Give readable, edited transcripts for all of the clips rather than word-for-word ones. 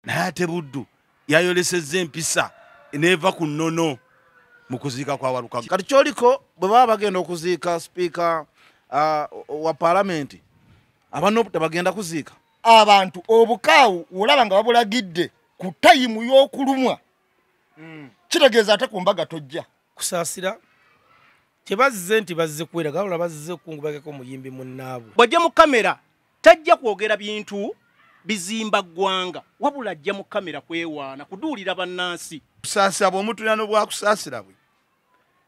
naye ate Buddu yayolesezza empisa neeva ku nnono mu kuziika kwa Walukaga. Kati kyoliko bwe baba bagenda okuziika sipiika wa paalamenti abanopu tebagenda kuziika abantu obukaawu olaba nga babulagidde ku tayimu y'okulumwa kitegeeza ate ku mbaga tojja kusaasira kyebazze nti bazze kweraga wala bazze kungubagako muyimbi munnaabwe bw'ajja mu kamera tajja kwogera bintu bizimba ggwanga wabula ajja mu kamera kwewaana kuduulira bannansi kusaasira bw'omutulirano bwa kusaasira bwe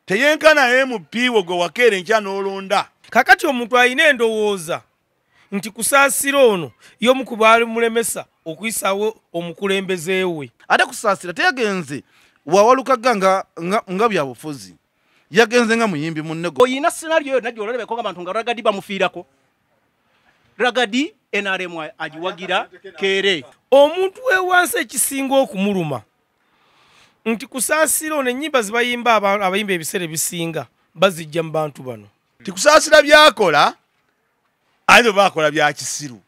teyenkana naye mu piiwo gwe wakeera enkya n'olonda. kakati omuntu alina endowooza nti kusaasira ono y'omu ku baali mulemesa okuyisawo omukulembeze we. ate kusaasira teyagenze wa Walukaga nga byabufuzi yagenze nga muyimbi munnego. oyina sinaliyo yonna gy'olabeko ng'abantu nga Ragadi bamufiirako. Ragadi NRM agiwagira keere. Omuntu wewansi ekisinga okumuluma nti kusaasira ono ennyimba zibayimba abayimba ebiseera ebisinga bazijja mu bantu bano. Tikusaasira byakola ayo bakola bya kisiru.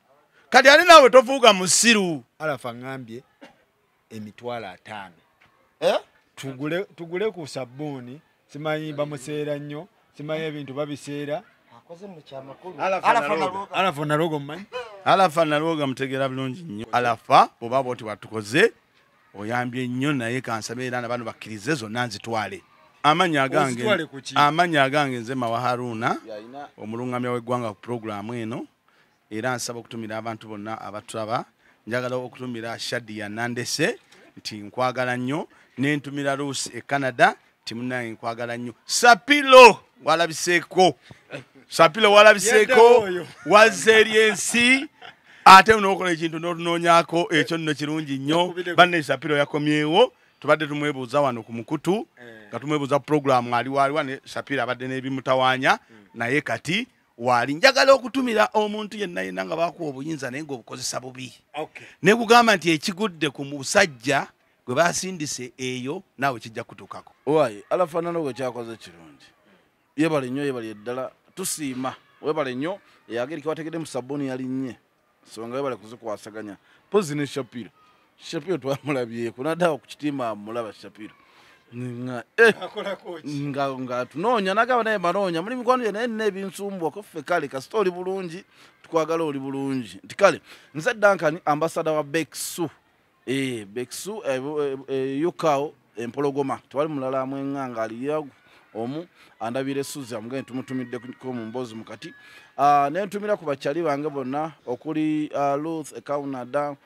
Kati ali nawe tofuuka musiru. Alafa ngambye emitwalo 5. Tugule ku sabuni simanyi bamuseera nnyo simanyi ebintu babiseera. akoze mu kyamakulu Alafa nalogo mmanyi. Alafa nalogo mutegera bulungi nnyo. Alafa oba boti watukoze oyambye nnyo naye kansabe era n'abantu bakkirize zonna nzitwale. Amanya agange nze Mawa Haruna omulungamya w'eggwanga ku programu eno era nsaba okutumira abantu bonna abatulaba njagala okutumira Shadia Nandese nti nkwagala nnyo n'entumira Lucy e Canada nti munnaye nkwagala nnyo. Sapilo walabiseeko wazze eri ensi ate n'okola ekintu n'otunoonyako ekyo nno kirungi nnyo. Banne Sapilo yakomyewo tubadde tumwebuuza wano ku mukutu nga tumwebuuza programu ali waliwa ne Sapiro abadde n'ebimutawaanya naye kati wali njagala okutumira omuntu yenna nga bakuwa obuyinza naye ng'obukozesa bubi. Ne kugamba nti ekigudde ku musajja gwe basindise eyo naawe kijja kutuukako. Owaye Alafa nalogo kyakoze kirungi. Yebale nnyo yebale ddala tusiima webale nnyo eyageri kiwategedde mu sabuni yalinnye songa webale kuzikwasaganya pozi ne Shapiro twamulabyeko naddawa ku kitimba mulaba Shapiro nga tunoonya nagaba naye manoonya muli mikwano naye n'ebinsumbuwa koffe kale kasita oli bulungi tukwagala oli bulungi nti kale nze Duncan ambassador wa Beksu Yukao empologoma twali mulala amwenganga aliyagu omu andabire Suzy amugende tumutumidde ko mu mbozi mukati nentumira ku bakyali bange bonna okuli Ruth Canada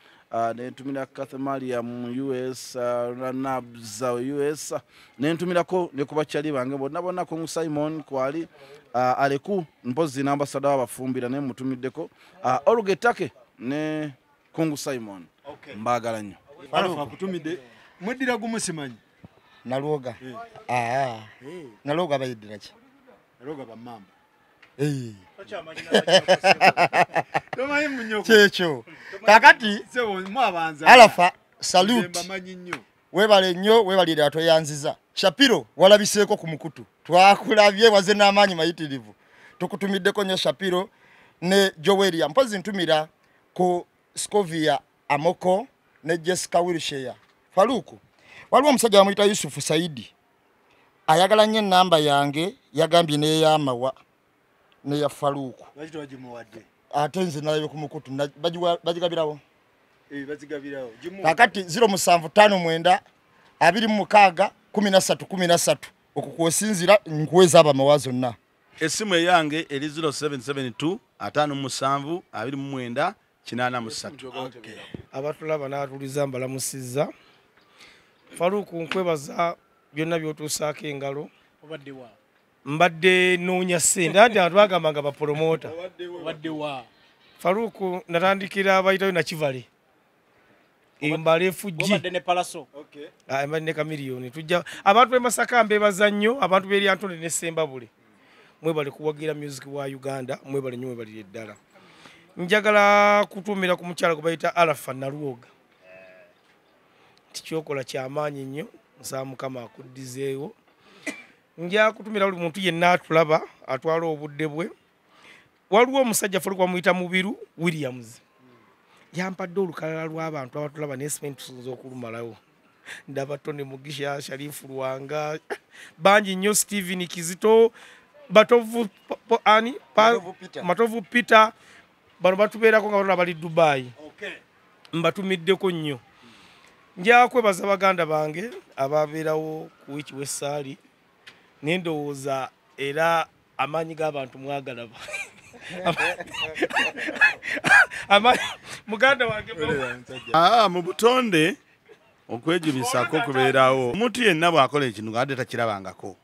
nentumira Kathemalia mu US Ranabza US nentumirako ne ku bakyali bange bonna ko Simon kwali aleku mbozi n'ambassador w'abafumbira ne mutumiddeko Olugetake ne Kungu Simon mbagala nnyo. Alafa kutumidde muddira gumusimanyi naloga naloga bayidira ki naloga bamamba kyekyo kakati Alafa salute webale nnyo webalire atoyanziza Shapiro walabiseeko ku mukutu twakulabye waze n'amaanyi mayitirivu tukutumiddeko nnyo Shapiro ne Joweria mpozi ntumira ku Scovia Amoko ne Jessica Wilshire Faluku waliwo omusajja bamuyita Yusufu Saidi ayagala nnyo ennamba yange yagambye n'eyamawa neya Faluku ate nze nayo ku mukutu bagigabirawo kakati 0759 26 13 okukwosinzira nkuweza abamawazo zonna. Essimu eyange eri 0772 57 29 83. Abatulaba n'atuliza mbalamusizza Faluku nkwebaza byonna byotuusaako engalo mbadde noonya ssente ate abantu bagambanga bapromota Faluku natandikira abayitayo nakivale embale fujji mbadde ne kamiliyoni tujja abantu b'e Masaka mbebaza nnyo abantu b'eri Antone ne Sembabule mwebale kuwagira music wa Uganda mwebale nnyo mwebalire ddala. Njagala kutumira ku mukyala gwe bayita Alafa Nalwoga tikyokola kyamaanyi nnyo nsaba Mukama akuddizeewo. Nja kutumira buli muntu yenna atulaba atwala obudde bwe. Waliwo omusajja Faluku bamuyita Mubiru Williams yampadde olukalala lw'abantu abatulaba nesement tusoboza okulumalawo ndaba Tony Mugisha Sharifu Lwanga bangi nnyo Steven Kizito Batovu ani Matovu Peter bano batubeerako nga balala bali Dubai mbatumiddeko nnyo nja kwebaza baganda bange ababeerawo ku wiki w'essaali nendowooza era amaanyi g'abantu mwagala muganda wange mu butonde okwejubisako kubeerawo omuntu yenna bw'akola ekintu ng'adde takirabangako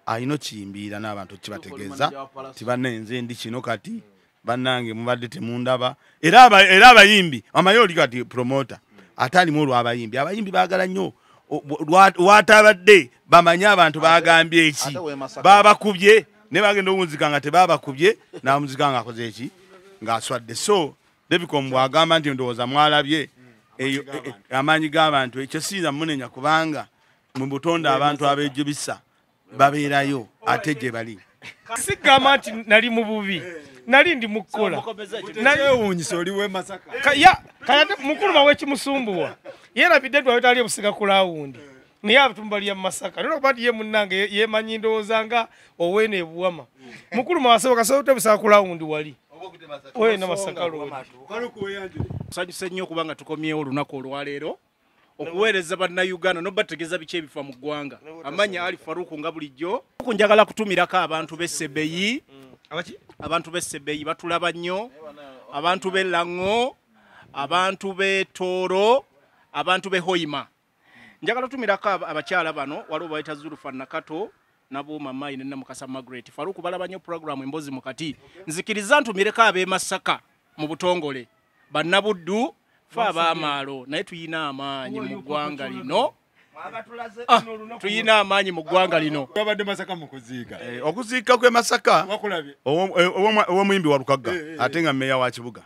ayina okiyimbiira n'abantu kibategeeza tibanenze ndi kino kati bannange mubadde temundaba era abayimbi amaye oli kati promota ate alimu olw'abayimbi abayimbi baagala nnyo watabadde bamanye abantu bagambye eki babakubye ne bagenda okunzika nga tebabakubye namuzika nga akoze eki ng'aswadde so Debicom bw'agamba nti ndowooza mwalabye eyo amaanyi g'abantu ekyo siiza munenya kubanga mu butonde abantu abejubisa babeerayo ate gye bali sigamba nti nali mu bubi nali ndi mukola nalewunyisa oliwe Masaka kayate mukuluma w'ekimusumbuwa yerabidde twaweta ali ebusiga ku laawundi naye abatumbali ya Masaka nino kubati ye munnange yemanyi ndowooza nga oweene ebuwama mukuluma wasoboka sobote busaka ku laawundi wali weena Masaka loodi nsanyuse nnyo okubanga tukomyewo olunaku olwaleero okuweereza bannayuganda n'obategeeza biki ebifa mu ggwanga amanya Ali Faruku nga bulijjo njagala kutumirako abantu b'Essebeyi abantu b'Essebeyi batulaba nnyo abantu b'e Lango abantu b'e Tooro abantu b'e Hoima njagala tumirako abakyala bano waliwo bayita Zulufa Nakato nabo mamayi ne Mukasa Margaret Faruku balaba nnyo program embozi mukati nzikiriza ntumireko ab'e Masaka mu butongole bannabuddu fa abaamaalo naye tuyina amaanyi mu ggwanga lino tuyina amaanyi mu ggwanga lino babadde Masaka mu kuziika okuziika kwe Masaka wakulabye ow'omuyimbi wa Lukagga ate nga mmeeya wa kibuga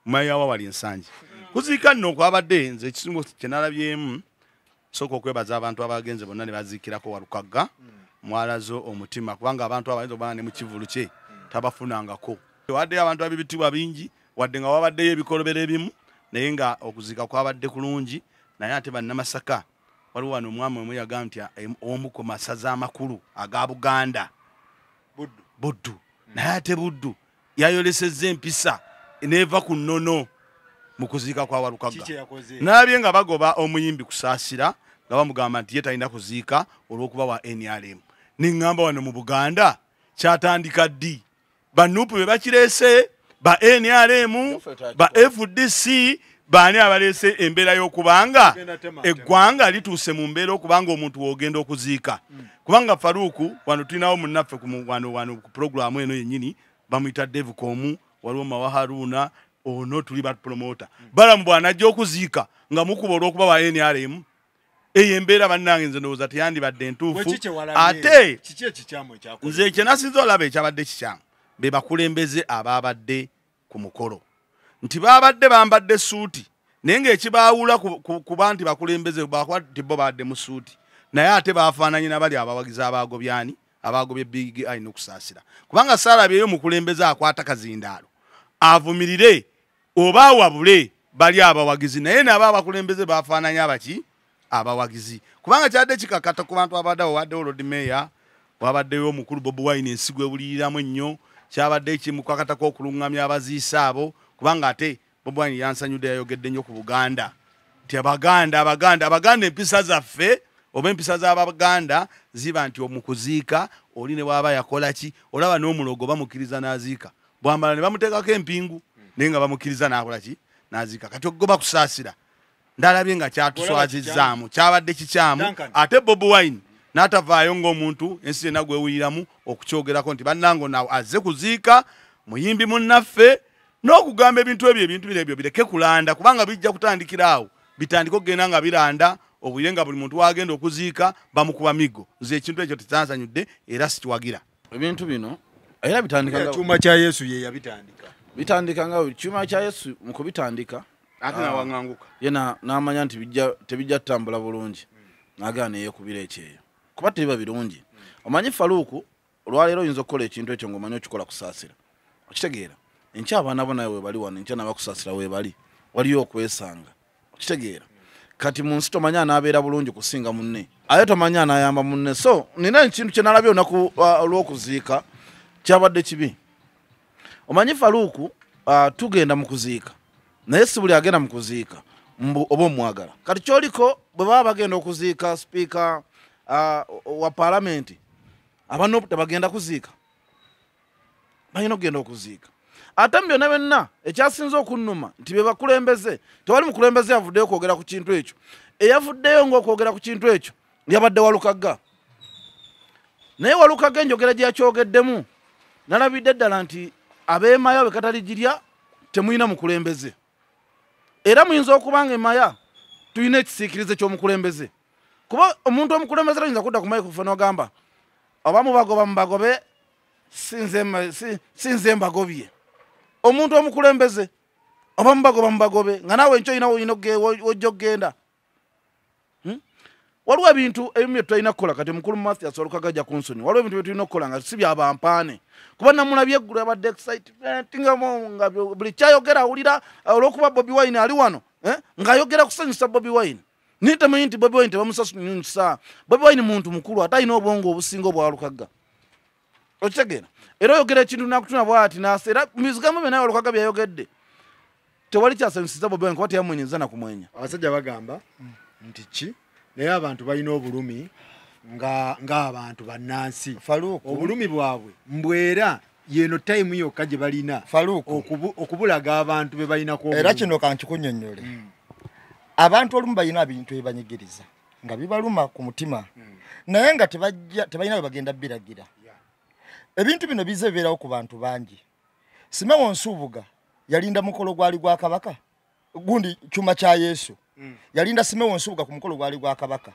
mmeeya wa wali ensangi kuziika nno kwabadde nze ekisingo kye nalabyemu sooka okwebaza abantu abagenze bonna ne baziikirako wa Lukagga mwalazo omutima kubanga abantu abayinza obanga ne mu kivulu kye tabafunangako waddeyo abantu ab'ebitibwa bingi wadde nga wabaddeyo ebikolobero ebimu naye nga okuziika kwabadde kulungi naye ate bannamasaka waliwo wano omwami omwe yagamba nti omu ku masaza amakulu aga Buganda Buddu naye ate Buddu yayolesezza empisa neeva ku nnono mu kuziika kwa Walukagga nalabye nga bagoba omuyimbi kusaasira nga bamugamba nti ye talina kuziika olw'okuba wa NRM neŋŋamba wano mu Buganda kyatandika ddi banupu be bakireese ba NRM ba FDC baani abaleese embeera y'okubanga eggwanga lituuse mu mbeera okubanga omuntu w'ogenda okuziika kubanga Faruku wano tulinawo munnaffe wano ku programu eno yennyini bamuyita Debicom waliwo Mawa Haruna ono tuli bapromota balamu bw'anajja okuziika nga mukuba olw'okuba wa NRM eyo embeera bannange nze ndowooza teyandibadde ntuufu ate nze kye nasinza olaba ekyabadde kikyamu be bakulembeze ababadde ku mukolo nti babadde bambadde suuti naye ng'ekibaawula kuba nti bakulembeze bakuba nti bo badde mu suuti naye ate bafaananye nabali abawagizi abagobyani abagobye big eye n'okusaasira kubanga saalabyeyo mukulembeze akwata kazindaalo avumirire oba awabule bali abawagizi naye nabo abakulembeze bafaananye abaki abawagizi kubanga kyadde kikakata ku bantu abaddewo waddewo Lord Mayor wabaddeyo omukulu Bobi Wine ensigo ewuliriramu ennyo kyabadde ekimukakatako okuluŋŋamya abaziise abo kubanga ate Bobi Wine yansanyudde yayogedde nnyo ku Buganda nti abaganda empisa zaffe oba empisa z'Abaganda ziba nti omukuziika oli ne bw'aba yakola ki olaba n'omulogo bamukkiriza n'aziika bwambala ne bamuteekako empingu naye nga bamukkiriza n'akola ki n'aziika kati okugoba kusaasira ndalabye nga kyatuswazizzaamu kyabadde kikyamu ate Bobi Wine n'atavaayo ng'omuntu ensi yenna gwewuliramu okukyogerako nti bannange nawe azze kuziika muyimbi munnaffe n'okugamba ebintu ebyo bireke kulanda kubanga bijja kutandikira awo bitandika okugenda nga biranda obwire nga buli muntu wagenda okuziika bamukuba migo nze ekintu ekyo tekinsanyudde era sikiwagira ebintu bino era bitandika kyuma kya Yesu ye bitandika nga kyuma kya Yesu mu kubitandika ate nawanganguka yena n'amanya nti tebijja tutambula bulungi n'agaana yeekubira ekyeyo kuba tebiba birungi omanyi Faruku olwaleero oyinza okukola ekintu ekyo ng'omanyi okikola kusaasira okitegeera enkya abaana bo nawe webali wano enkya nabakusaasira webali waliyo okwesanga okitegeera kati mu nsi tomanya anaabeera bulungi kusinga munne aye tomanya anaayamba munne so nina ekintu kye nalabye olunaku olw'okuziika kyabadde kibi omanyi Faruku tugenda mu kuziika naye si buli agenda mu kuziika oba omwagala kati kyoliko bwe baba bagenda okuziika sipiika wa paalamenti abanno tebagenda kuziika balina okugenda okuziika ate mu byonna byonna ekyasinza okunnuma nti be bakulembeze tewali mukulembeze yavuddeyo okwogera ku kintu ekyo eyavuddeyo ng'okwogera ku kintu ekyo yabadde Walukagga naye Walukagga enjogera gye yakyogeddemu nalabidde ddala nti ab'emaya bwe kataligirya temuyina mukulembeze era muyinza okuba nga emaya tulina ekisiikirize ky'omukulembeze kuba omuntu omukulembeze ayinza kudda ku microphone ogamba oba mubagoba mubagobe sinze mbagobye omuntu omukulembeze oba mubagoba mubagobe nga naawe enkyo oyina wojja okgenda waliwo ebintu ebimu bye tulina kukola kati mukulu Mathias Walukagga ajja kunsonyi waliwo ebintu bye tulina okukola nga si byabampaane kuba namulabye eggulu yabadde excitement nga buli kyayogera awulira olw'okuba Bobi Wine ali wano ng'ayogera kusanyusa Bobi Wine naye temanyi nti Bobi Wine tebamusanyusa Bobi Wine muntu mukulu ate alina obwongo obusinga obwa Walukagga okitegeera era oyogera ekintu nakutuna bwati nase era mubizigamu bye naye Walukagga byayogedde tewali kyasanyusiza Bobi Wine kuba teyamwenyeza na kumwenya abasajja bagamba nti ki naye abantu balina obulumi ng'abantu bannansi obulumi bwabwe mbwera yeno time yokka gye balina okubulaga abantu be balinako era kino kankikunnyonnyole abantu olumu balina ebintu ebibanyigiriza nga bibaluma ku mutima naye nga tebalina bwe bagenda biragira ebintu bino bize bibeerawo ku bantu bangi Simewo Nsubuga yalinda mukolo gwali gwa kabaka gundi kyuma kya Yesu yalinda Simewo Nsubuga ku mukolo gwali gwa kabaka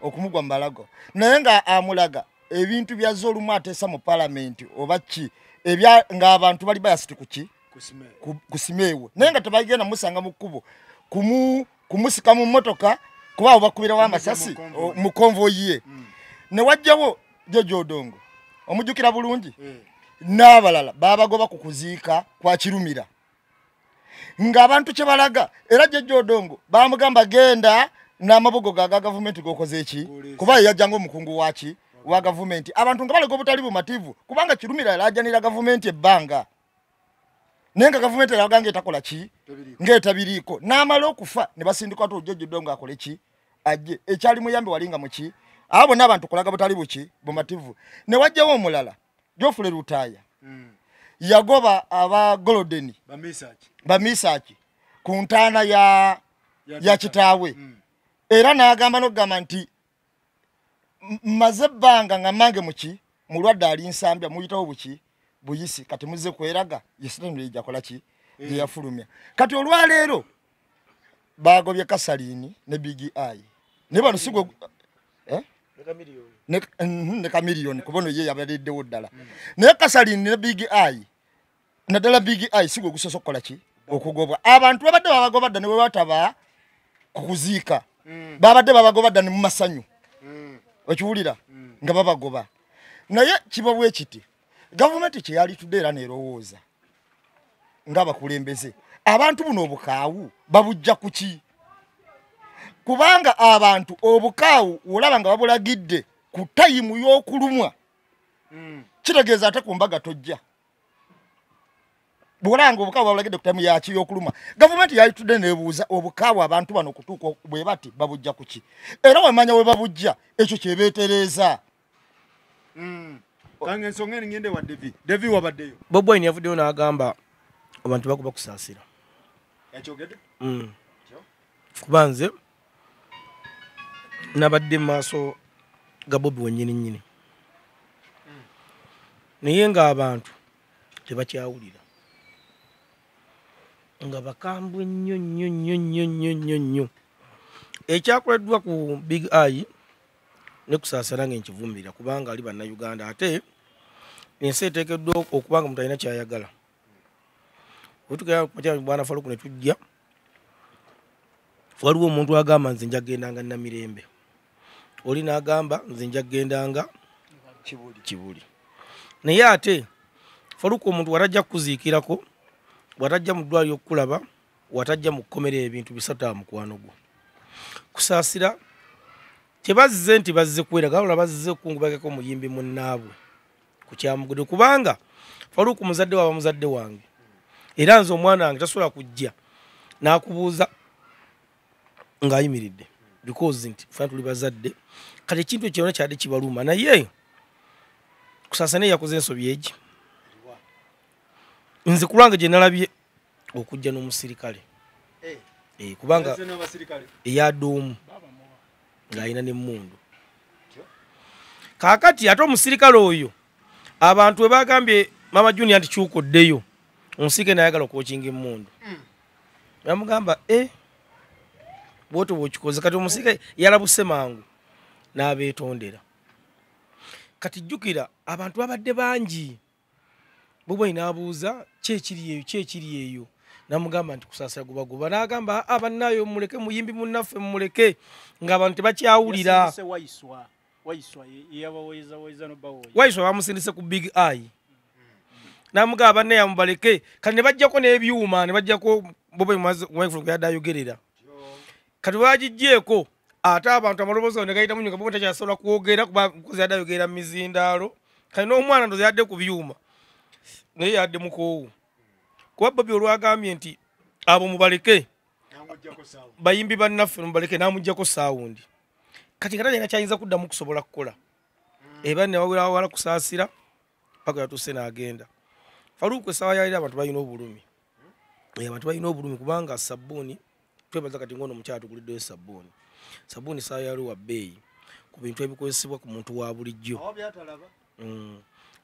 okumugwa mbalago naye nga amulaga ebintu bya zolumu ateesa mu parliament oba ki ebya nga abantu bali bayasiti kuki kusimewe naye nga tebagenda musanga mu kkubo kumusika mu motoka kuba obakubira wa masasi mu konvoyi ne wajjawo Jojo Odongo omujukira bulungi n'abalala babagoba ku kuziika kwa Kirumira ng'abantu kye balaga era Jojo Odongo bamugamba genda n'amabogo ga gavumenti gokoze eki kuba yajjanga omukungu waki wa gavumenti abantu nga balega obutali bumativu kubanga Kirumira yalajanira gavumenti ebbanga nenga gavumenti yalagange etakola ki ng'etabiriiko n'amala okufa ne basindikwa to Jojo Odongo akole ki ajje ekyali muyambe walinga muki abo n'abantu kolaga butali buki bumativu ne wajjawo omulala Jofule Lutaya yagoba aba Golden bamisaki ku ntaana ya kitaawe era n'agamba n'ogamba nti maze bbanga nga mange muki mulwadde ali nsambya muyitawo buki buyisi kati muze kweraga yesitani ejja kola ki ye yafulumya kati olwaleero bagobye Kasalini ne Big Eye ne bano sigo ne kamiliyoni kubono ye yabaddewo ddala naye Kasalini ne Big Eye naddala Big Eye sigo gusoso kola ki okugobwa abantu babadde babagoba dda ne we bataba kukuziika babadde babagoba dda ne mu masanyu okiwulira nga babagoba naye kibabwe kiti gavumenti kye yali tudde era nerowooza ng'abakulembeze abantu buno obukaawu babujja kuki kubanga abantu obukaawu olaba nga babulagidde ku tayimu y'okulumwa kitegeeza ate ku mbaga tojja bwolanga obukaawu babulagidde ku tayimu yaki y'okulumwa gavumenti yali tudde nebuuza obukaawu abantu bano okutuuka bwe bati babujja kuki era wemanya we babujja ekyo kyebeetereeza kange ensonga eni ngende wa Devi wabaddeyo Bobi Wine yavuddeyo n'agamba abantu bakuba kusaasira yakyogedde kuba nze nabadde mu maaso ga Bobi wennyini nnyini naye ng'abantu tebakyawulira nga bakambwe nnyo nnyo nnyo nnyo nnyo nnyo nnyo ekyakoleddwa ku Big Eye ne kusaasira ng'enkivumirira kubanga ali bannayuganda ate ensi eteekeddwa okuba nga omuntu alina kyayagala wetukera bwana Faruku ne tujja waliwo omuntu agamba nze nja gendanga Namirembe oli n'agamba nze nja gendanga Kibuli naye ate Faruku omuntu watajja kukuziikirako watajja mu ddwaliro okukulaba watajja mu kkomera ebintu bisatu mukwano gwo kusaasira tebazze nti bazze kweraga wala bazze kungubagako muyimbi munnaabwe ku kyamugudde kubanga Faruku muzadde waba muzadde wange era nze omwana wange tasobola kujja n'akubuuza ng'ayimiridde because nti fana tuli bazadde kati ekintu kyonna kyadde kibaluma naye kusaasa naye yakoze ensobi egi nze kulwange gye nalabye okujja n'omusirikale kubanga eyadoomu ng'alina n'emmundu kaakati ate omusirikale oyo abantu we bagambye mama Junior nti kyukoddeyo omusirikale nayagala okwokinga emmundu bamugamba bwoto bwokikoze kati omusirikale yalabuse mangu n'abeetondera kati jjukira abantu babadde bangi Bobi n'abuuza kyekiri eyo namugamba nti kusaasira gubaguba n'agamba abannayo muleke muyimbi munnaffe muleke ng'abantu tebakyawulira waiswa bamusindise ku big eye namugamba bannayo mubaleke kati ne bajjako n'ebyuma ne bajjako Bobi yaddayogerera kati bagijjeeko ate abantu amaloboozi ne gayita munyuka Bobi takyasobola kwogera kuba mukozi yaddayogerera mu mizindaalo kati n'omwana ndozi yadde ku byuma naye yadde mukoowu kuba Bobi olwagambye nti abo mubaleke bayimbi bannaffe mubaleke n'amuggyako saawundi kati nga talina kyayinza kuddamu kusobola kukola eba ne wawera kusaasira paka yatuuse n'agenda Faruku essaawa yalira abantu balina obulumi abantu balina obulumi kubanga sabbuuni twebaza kati ngono omukyala tuguliddeyo sabbuuni essaawa yaliwa bbeeyi ku bintu ebikozesebwa ku muntu wa bulijjo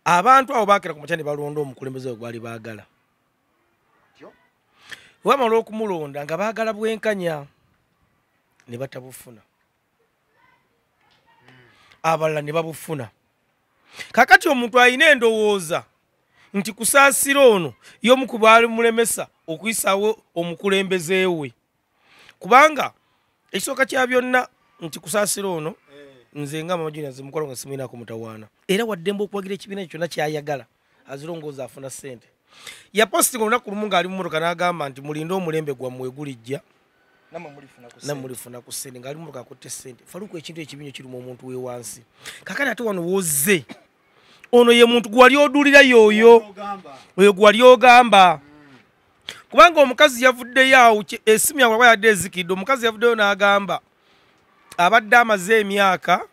abantu abo baakera ku makya ne balonda omukulembeze we gwali baagala wamala okumulonda nga baagala bwenkanya ne batabufuna abalala ne babufuna kakati omuntu alina endowooza nti kusaasira ono y'omu ku baali mulemesa okuyisawo omukulembeze we kubanga ekisooka kya byonna nti kusaasira ono nze nga mama Junior nze mukola nga simuinaako mutawaana era waddembe okuwagira ekibiina kyonna kyayagala azirongooza afuna ssente yapostinga olunaku lumu ng'ali mu mmotoka n'agamba nti mulinde omulembe gwammwe gulijja nammwe mulifuna ku ssente ng'ali mu mmotoka akutte ssente Faruku ekintu ekibinyo kiruma omuntu we wansi kakati ate wano wozze ono ye muntu gwali odulira yoyo oyo gwali ogamba kubanga omukazi yavuddeyo awo essimu yawe yadde ezikidde omukazi yavuddeyo n'agamba abadde amaze emyaka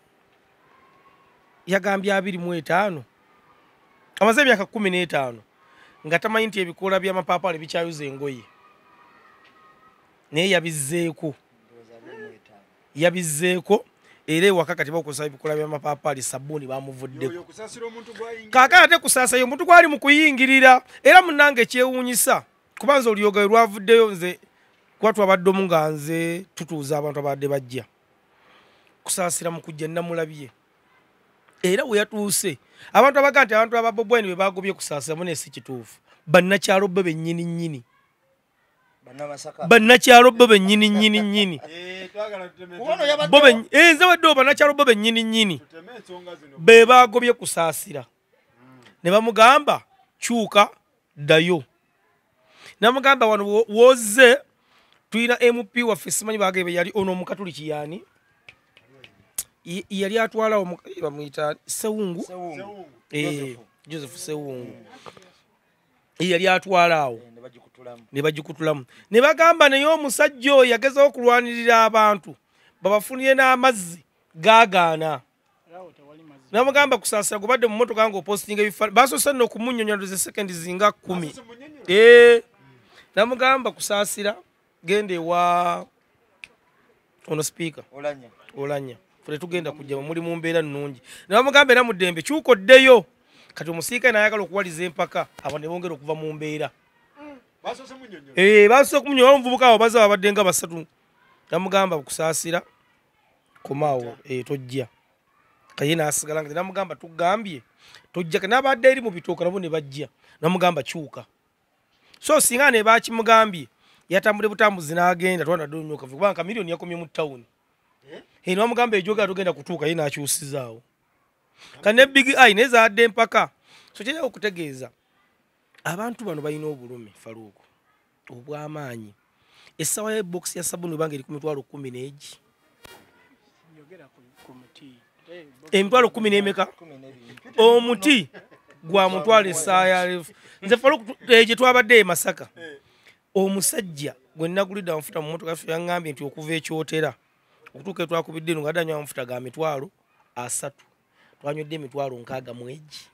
yagambye 25 amaze emyaka 15 nga tamanyi nti ebikoola by'amapaapaali bikyayuza engoye naye yabizzeeko era ewaka kati bakozesa ebikoola by'amapaapaali sabbuuni bamuvuddeko kaakati ate kusaasayo omuntu gwali mu kuyingirira era munnange ekyewuunyisa kuba nze olyogayo lwavuddeyo nze kuba twabaddomu nga nze tutuuza abantu abadde bajja kusaasira mu kujja namulabye era we yatuuse abantu abaga nti abantu aba Bobi be bagobye kusaasira mune si kituufu bannakyalo bbe bennyini nnyini bannakyalo bbe bennyini nnyini nnyini nze weddewo bannakyalo bbe bennyini nnyini be bagobye kusaasira ne bamugamba kyuka ddayo namugamba wano wozze tulina MP waffe simanyi bagebe yali ono omukatuliki yaani yali atwala bamuyita Sewungu Joseph Sewungu yali atwala awo ne bagikutulamu ne bagamba naye omusajja oyo yagezaho okulwanirira abantu babafunire n'amazzi gaagaana namugamba kusaasira gubadde mu mmotoka nga opostinga ebifaananyi basoose nno okumunnyonnyola sekendi zinga 10 namugamba kusaasira genda ewa ono speaker olanya fule tugenda kujja muli mu mbeera nnungi nabamugamba era muddembe kyukoddeyo kati omusiika nayagala okuwaliza empaka abo ne bongera okuva mu mbeera basoose okumunyola omuvubuka abo baza babadde nga basatu namugamba kusaasira komaawo tojja kaye nasigala nga namugamba tugambye tojja n'abadde eri mu bitooka nabo ne bajja namugamba kyuka so singa ne bakimugambye yatambule butambuzi n'agenda twana ddonyuka kubanga miliyoni yakomye mu ttawuni eno bamugamba ejoga tugenda kutuuka ye n'akyusizaawo kane big eye nezadde empaka so kyera okutegeeza abantu bano balina obulumi Faruku obw'amaanyi Essawa ya box ya sabuni bange eri ku mitwalo 10 n'egi. Emitwalo 10 n'emeka. Omuti gwa mutwalo essaya. Nze Faruku gye twabadde e Masaka. Omusajja gwe nagulidde amafuta mu motoka yaffe yangambye nti okuva ekyotera okutuuka twakubidde nga danywa amafuta ga mitwalo 3. Twanywedde emitwalo 6 mu egi.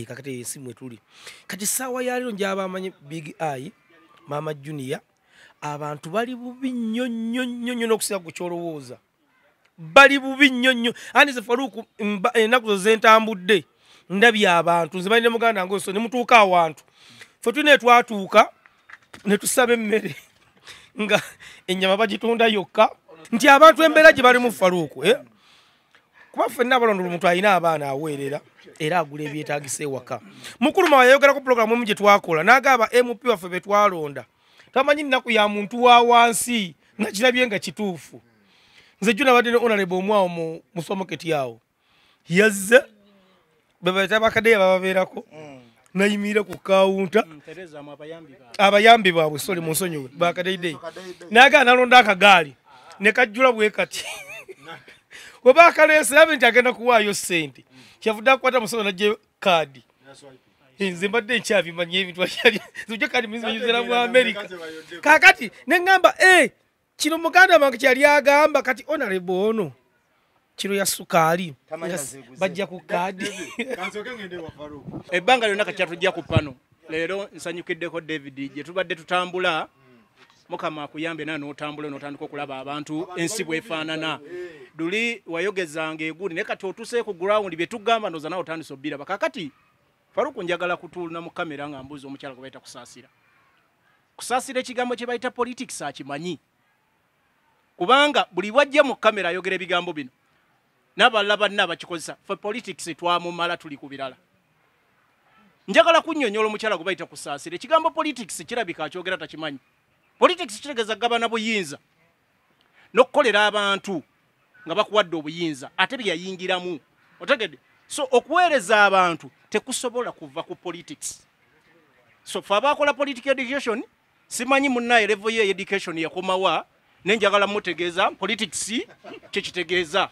Kakati yensi mwe tuli. Kati sawa ya lero njaba amanyi Big Eye Mama Junior abantu bali bubi nnyo n'okusinga ku kyolowooza. Bali bubi nnyo. Ani ze Faruku enaku zentambudde ndabye abantu nze balina muganda ngoso ne mutuuka awantu. Ffe tune twatuuka ne tusaba emmere nga ennyama bagitunda yokka nti abantu embeera gye bali mu Faruku. Kuba ffenna abalonda omuntu alina abaana aweerera era agula ebyetaagisa ewaka. Mukulu mawa yayogera ku pulogulaamu emu gye twakola n'agamba MP waffe be twalonda tamanyi nnaku ya muntu wa wansi nga kirabye nga kituufu. Nze jjo nabadde ne honorable omwawo mu somoketi awo yazze bebayita bakadeya bababeerako nayimirira ku kawunta abayambi baabwe soli mu nsonyiwe bakadeyideyi n'agamba nalonda akagaali ne kajjula bwe kati we bakaleese yabe nti agenda kuwaayo ssente kyavudde akukwata musono najje kaadi. Nze mbadde nkyabimanya ebintu zijja kaadi muzira mu America. Kaakati ne ŋŋamba kino muganda wange kyali agamba kati honorable ono kiro ya sukaali bajja ku kaadi. Ebbanga lyonna kati kyatujja ku pano leero nsanyukiddeko David gye tubadde tutambula Mukama akuyambe nawe n'otambula n'otandika okulaba abantu ensi bw'efaanana. Duli wayogezanga eguli ne kati otuse ku ground bye tugamba ndoza nawe otandise obbiraba. Kakati Faruku njagala kutuulina mu kamera nga mbuzi omukyala gwe bayita kusaasira. Kusaasira ekigambo kye bayita politics akimanyi. Kubanga buli wajja mu kamera ayogera ebigambo bino n'abalala banna abakikozesa fe politics twamumala tuli ku birala. Njagala kunnyonnyola omukyala gwe bayita kusaasira ekigambo politics kirabika akyogera takimanyi. Politics kitegeeza gabana buyinza n'okukolera abantu nga bakuwadde obuyinza ate byayingiramu. Otegedde? So okuweereza abantu tekusobola kuva ku politics. So fe abakola political education simanyi munnaye level ye education yakomawa nenjagala mutegeeza politics kyekitegeeza.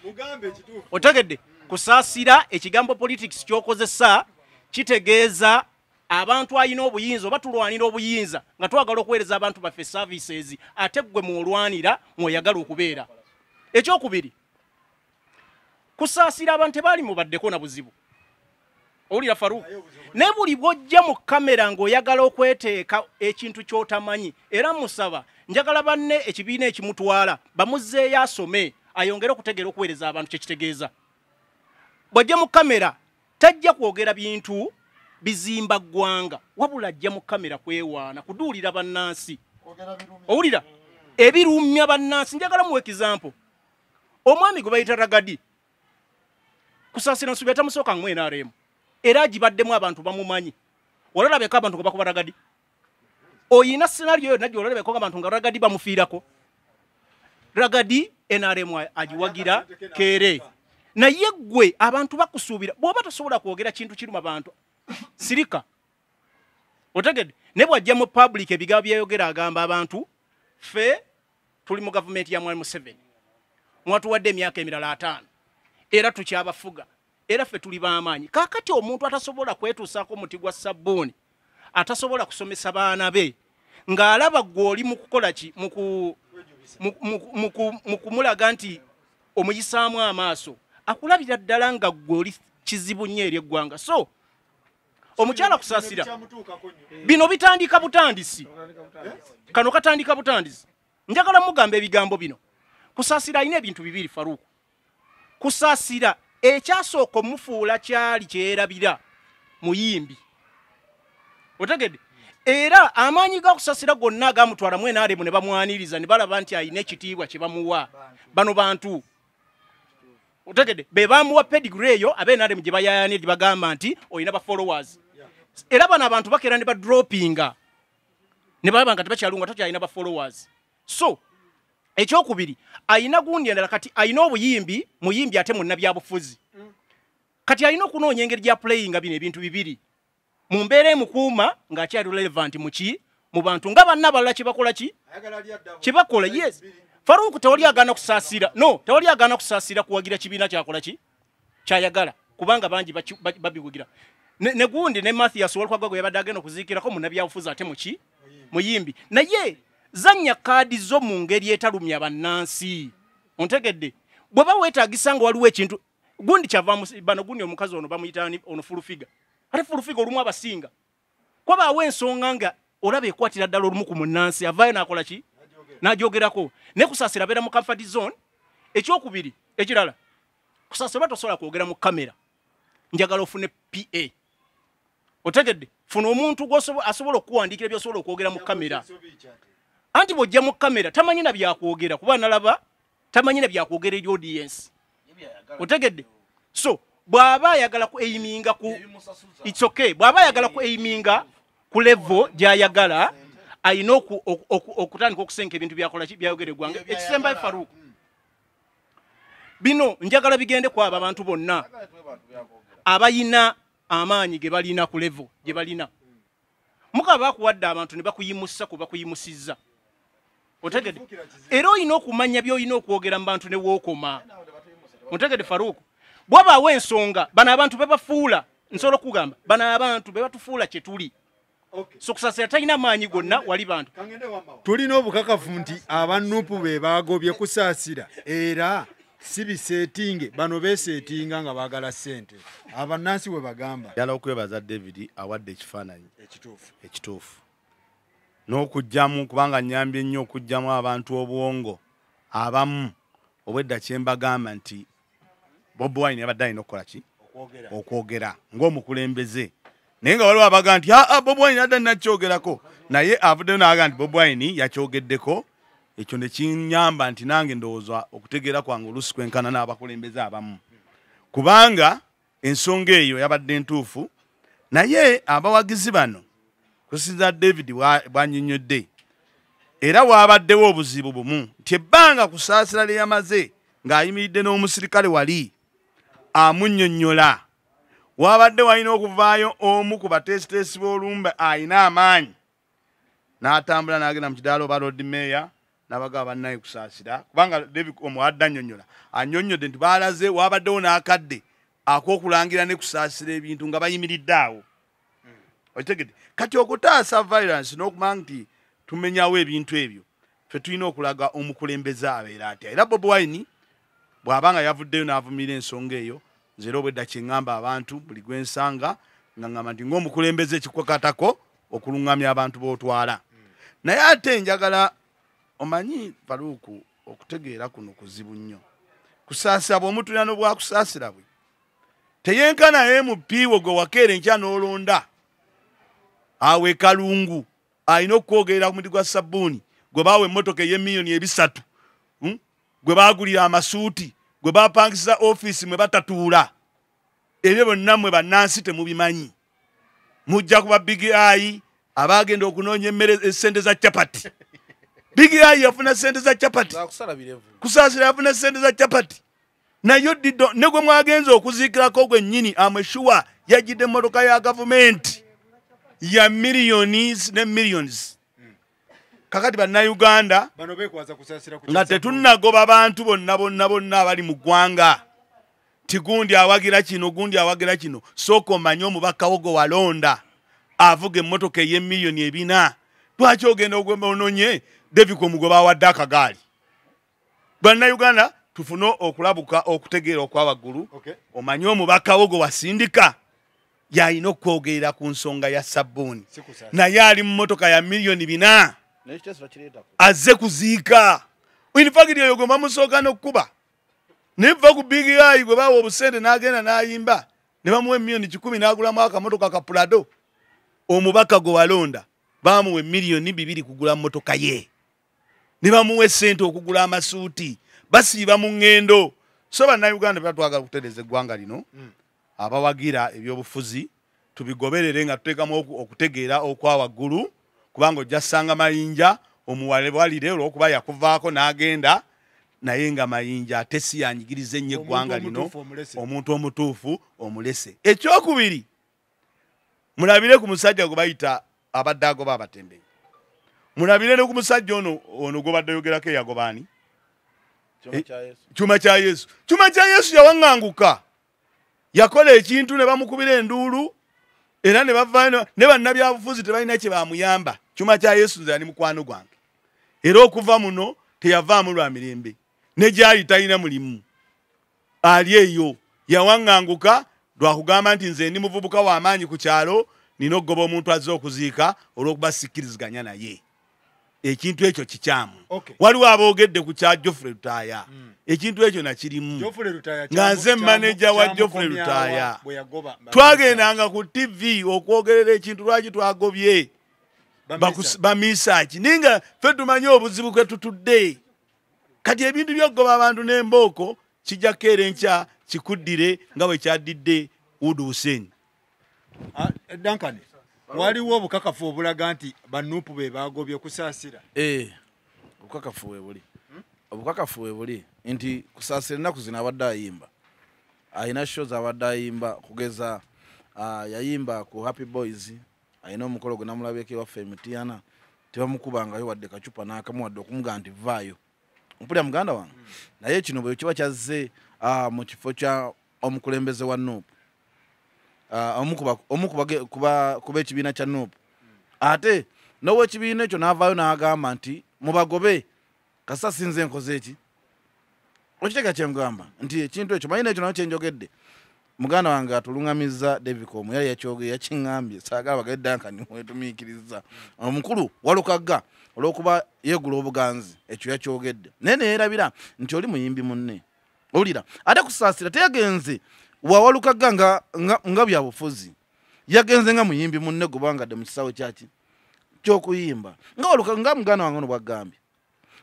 Otegedde? Kusaasira ekigambo politics kyokozesa kitegeeza abantu ayina obuyinza oba tulwanira obuyinza nga twagala okuweereza abantu baffe services ate gwe mwolwanira mweyagala okubeera. Ekyokubiri kusaasira abantu tebaali mubaddeko na buzibu. Owulira Faruku? Ne buli bw'ojja mu kamera ng'oyagala okweteeka ekintu ky'otamanyi era musaba njagala banne ekibiina ekimutwala bamuzzeeyo asome ayongere okutegeera okuweereza abantu kyekitegeeza. Bw'ojja mu kamera tajja kwogera bintu bizimba ggwanga wabula ajja mu kamera kwewaana kuduulira bannansi. Owulira? Ebirumya bannansi. Njagala muwe example. Omwami gwe bayita Ragadi kusaasira nsubi atamusooka mu NRM era agibaddemu abantu bamumanyi. Olabeko abantu gwe bakuba Ragadi. Oyina scenario najjo olabeko abantu nga Ragadi bamufiirako. Ragadi NRM agiwagira kere. Naye gwe abantu bakusuubira bw'oba tosobola kwogera kintu kiruma abantu sirika. Otegedde? Ne bw'ajja mu public ebigambo byayogera agamba abantu ffe tuli mu gavumenti ya Mwalimu 7 mwatuwadde emyaka emirala 5 era tukyabafuga era ffe tuli b'amaanyi. Kaakati omuntu atasobola kwetuusaako omuti gwa sabbuuni atasobola kusomesa baana be ng'alaba gw'oli mu kukola ki mu kumulaga nti omuyisaamu amaaso akulabira ddala nga gw'oli kizibu nnyo eri eggwanga. So omukyala kusaasira bino bitandika butandisi. Kano katandika butandisi. Njagala mugamba ebigambo bino. Kusaasira alina ebintu bibiri Faruku. Kusaasira ekyasooka omufuula kyali kyerabira muyimbi. Otegedde? Era amaanyi ga kusaasira gonna agamutwala mu NRM ne bamwaniriza ne balaba nti alina ekitiibwa kye bamuwa bano bantu. Otegedde? Be bamuwa pedigree eyo abe NRM gye bayayanira bagamba nti olina ba followers. Era bano abantu bakera ne ba droppinga ne balaba nga tebakyalunga tokyalina ba followers. So ekyokubiri ayina gundi endala kati ayina obuyimbi muyimbi ate munna byabufuzi. Kati ayina okunoonya engeri gya playinga bino ebintu bibiri mu mbeera emukuuma ng'akyali relevant muki mu bantu nga banna balala Kyebakola ki Kyebakola yes Faruku tewali agana kusaasira no tewali agana kusaasira kuwagira kibiina kyakola ki kyayagala kubanga bangi babiwugira ne gundi ne Mathias walkwagwa yabadde agenda okuziikirako mu nabyabufuzi ate muki muyimbi naye zanya kaadi zo mu ngeri etalumya bannansi ontegedde bw'oba weetaagisa nga waliwo ekintu gundi kyava bano gundi omukazi ono bamuyitani ono fulufiga ate fulufiga olumu abasinga kwabaawo ensonga nga olaba ekwatira ddala olumu ku munnansi avaayo n'akola ki n'agyogerako ne kusaasira abeera mu comfort zone ekyokubiri ekirala kusaasira tosobola kwogera mu kamera njagala ofune PA otegedde funa omuntu asobola okuwandiikira by'osobola okwogera mu kamera anti bw'ojja mu kamera tamanyi na byakwogera kuba nalaba tamanyi na byakwogera eri audience otegedde so bw'aba ayagala ku aiminga ku it's okay bw'aba ayagala ku aiminga ku level gy'ayagala ayina okutandika okusenka ebintu byakola byayogera eggwanga ekisembayo Faruku bino njagala bigende kwabo abantu bonna abayina amaanyi ge balina ku level gye balina mukaba bakuwadde abantu ne bakuyimusa kuba kuyimusizza otegedde era oyina okumanya by'olina okwogera mu bantu ne wookoma otegedde Faruku bw'abaawo ensonga bano abantu bebafuula nsobola okugamba bano abantu bebatufuula kye tuli so kusaasira talina maanyi gonna wali bantu tulina obukakafu nti abanupu be bagobye kusaasira era si biseetinge bano beeseetinga nga baagala ssente abannansi we bagamba yala okwebaza David awadde ekifaananyi ekituufu n'okugjamu kubanga nnyambye nnyo okugjamu abantu obwongo abamu obwedda kye mbagamba nti Bobi Wine yabadde alina okukola ki okwogera ng'omukulembeze naye nga waliwo abaga nti Bobi Wine adda nakyogerako naye avuddeyo n'aga nti Bobi Wine yakyogeddeko ekyo ne kinyamba nti nange ndowooza okutegeera kwange oluusi kwenkana n'abakulembeze abamu kubanga ensonga eyo yabadde ntuufu naye abawagizi bano kusinza David bwannyonnyodde era waabaddewo obuzibu bumu nti ebbanga kusaasira lye yamaze ng'ayimiridde n'omusirikale wali amunnyonnyola wabadde walina okuvaayo omu ku bateesiteesi b'olumbe ayina amaanyi n'atambula n'agenda mu kidaala oba Lord Mayor n'abagaba bannaye kusaasira kubanga David omuwadde annyonnyola annyonnyodde nti baalaze wabaddewo n'akadde ak'okulangira ne kusaasira ebintu nga bayimiridde awo okitegedde kati okutaasa violence n'okumanya nti tumenyawo ebintu ebyo ffe tulina okulaga omukulembeze abeera atya era Bobi Wine bw'abanga yavuddeyo n'avumirira ensonga eyo nze era obwedda kyeŋŋamba abantu buli gwensanga nga ŋŋamba nti ng'omukulembeze ekikwakatako okuluŋŋamya abantu b'otwala naye ate njagala omanyi Faruku okutegeera kuno kuzibu nnyo kusaasira bw'omutulira n'obwakusaasira bwe teyenkana MP gwe wakeera enkya n'olonda awe kalungu alina okwogerera ku muti gwa sabbuuni gwe baawa emmotoka ey'emiliyoni 3 gwe baagulira amasuuti gwe bapangisiza ofiisi mwe batatuula ebyo bonna mmwe bannansi temubimanyi mujja kuba Big Eye abaagenda okunoonya emmere essente za capati Big Eye yafuna ssente za capati kusaasira yafuna ssente za capati naye ddido ne gwe mwagenza okuziikirako gwe nnyini amweshuwa yajjidde emmotoka ya gavumenti ya millions ne millions kakati bannayuganda nga tetunnagoba bantu bonna abali mu ggwanga ti gundi awagira kino sooka omanye omubaka wo gwe walonda avuga emmotoka ey'emiliyoni 4 lwaki ogenda ononye David omugoba awadde akagaali bannayuganda tufune okulabuka okutegeera okwawaggulu omanye omubaka wo gwe wasindika yalina okwogerera ku nsonga ya sabbuuni naye ali mu mmotoka ya miliyoni 4 azze kuziika infagiri eyo gwe bamusooka n'okkuba neva ku Big Eye gwe baawa obusente n'agenda n'ayimba ne bamuwa emiliyoni 10 n'agulamu akamotoka ka Prado omubaka gwe walonda baamuwa miliyoni 2 kugula mmotoka ye ne bamuwa essente okugula amasuuti basiiba mu ŋŋendo so bannayuganda batwagala okutereeza eggwanga lino abawagira ebyobufuzi tubigoberere nga tuteekamu okutegeera okwawaggulu kubanga ojja ssanga mayinja omuwalewalire olw'okuba yakuvaako n'agenda naye nga mayinja ate si yanyigiriza ennyo eggwanga lino omuntu omutuufu omulese ekyokubiri mulabire ku musajja gwe bayita abadde agoba abatembeyi mulabire ne ku musajja ono gobadde yogerako eyagobani Chuma cha Yesu yawanganguka yakola ekintu ne bamukubira enduulu era ne bavaayo ne bannabyabufuzi tebalina kye bamuyamba. Chuma cha Yesu nze ani mukwano gwange era okuva muno teyavaamu lwa mirembe ne gyali talina mulimu ali eyo yawanganguka lwakugamba nti nze ndi muvubuka w'amaanyi ku kyalo nina okugoba omuntu azze okuziika olw'okuba sikkiriziganya naye. Ekintu ekyo kikyamu. Waliwo aboogedde ku kya Geoffrey Lutaaya. Ekintu ekyo nakirimu. Nga nze manager wa Geoffrey Lutaaya. Twagendanga ku TV okwogerera ekintu lwaki twagobye. Bamisaaki. Ninga ffe tumanyi obuzibu kwe tutudde. Kati ebintu by'okugoba abantu n'embooko kijja keera enkya kikuddire nga bwe kyaddidde Udu Hussein. Duncan. Waliwo obukakafu obulaga nti banupu be bagobye kusaasira. Obukakafu we buli. Obukakafu we buli nti kusaasira ennaku zino abadde ayimba. Ayina shows abadde ayimba kugeza yayimba ku Happy Boys. Ayina omukolo gwe namulabeko ewaffe Emitiana. Tebamukubangayo wadde kacupa n'akamu wadde okumuga nti vaayo. Mpulira muganda wange. Naye kino bwe kiba kyazze mu kifo kya omukulembeze wa Nupu. Kuba ekibiina kya Nupu. Ate nowe ekibiina ekyo n'avaayo n'agamba nti mubagobe kasa sinze nkoze eki. Okitega kye ngamba nti ekintu ekyo manyi n'ekyo nayo kye njogedde. Muganda wange atuluŋŋamizza David Komu yali yakyogeye yakiŋŋambye saagala bagende Duncan wetumiikiriza. Omukulu walukagga olw'okuba yeegula obuganzi ekyo yakyogedde. Naye ne yeerabira nti oli muyimbi munne. Owulira ate kusaasira teyagenze wawalukagga nga byabufuzi. Yagenze nga muyimbi munne gubangadde mu kisawo kyaki ky'okuyimba. Nga waluka nga muganda wange ono bwagambye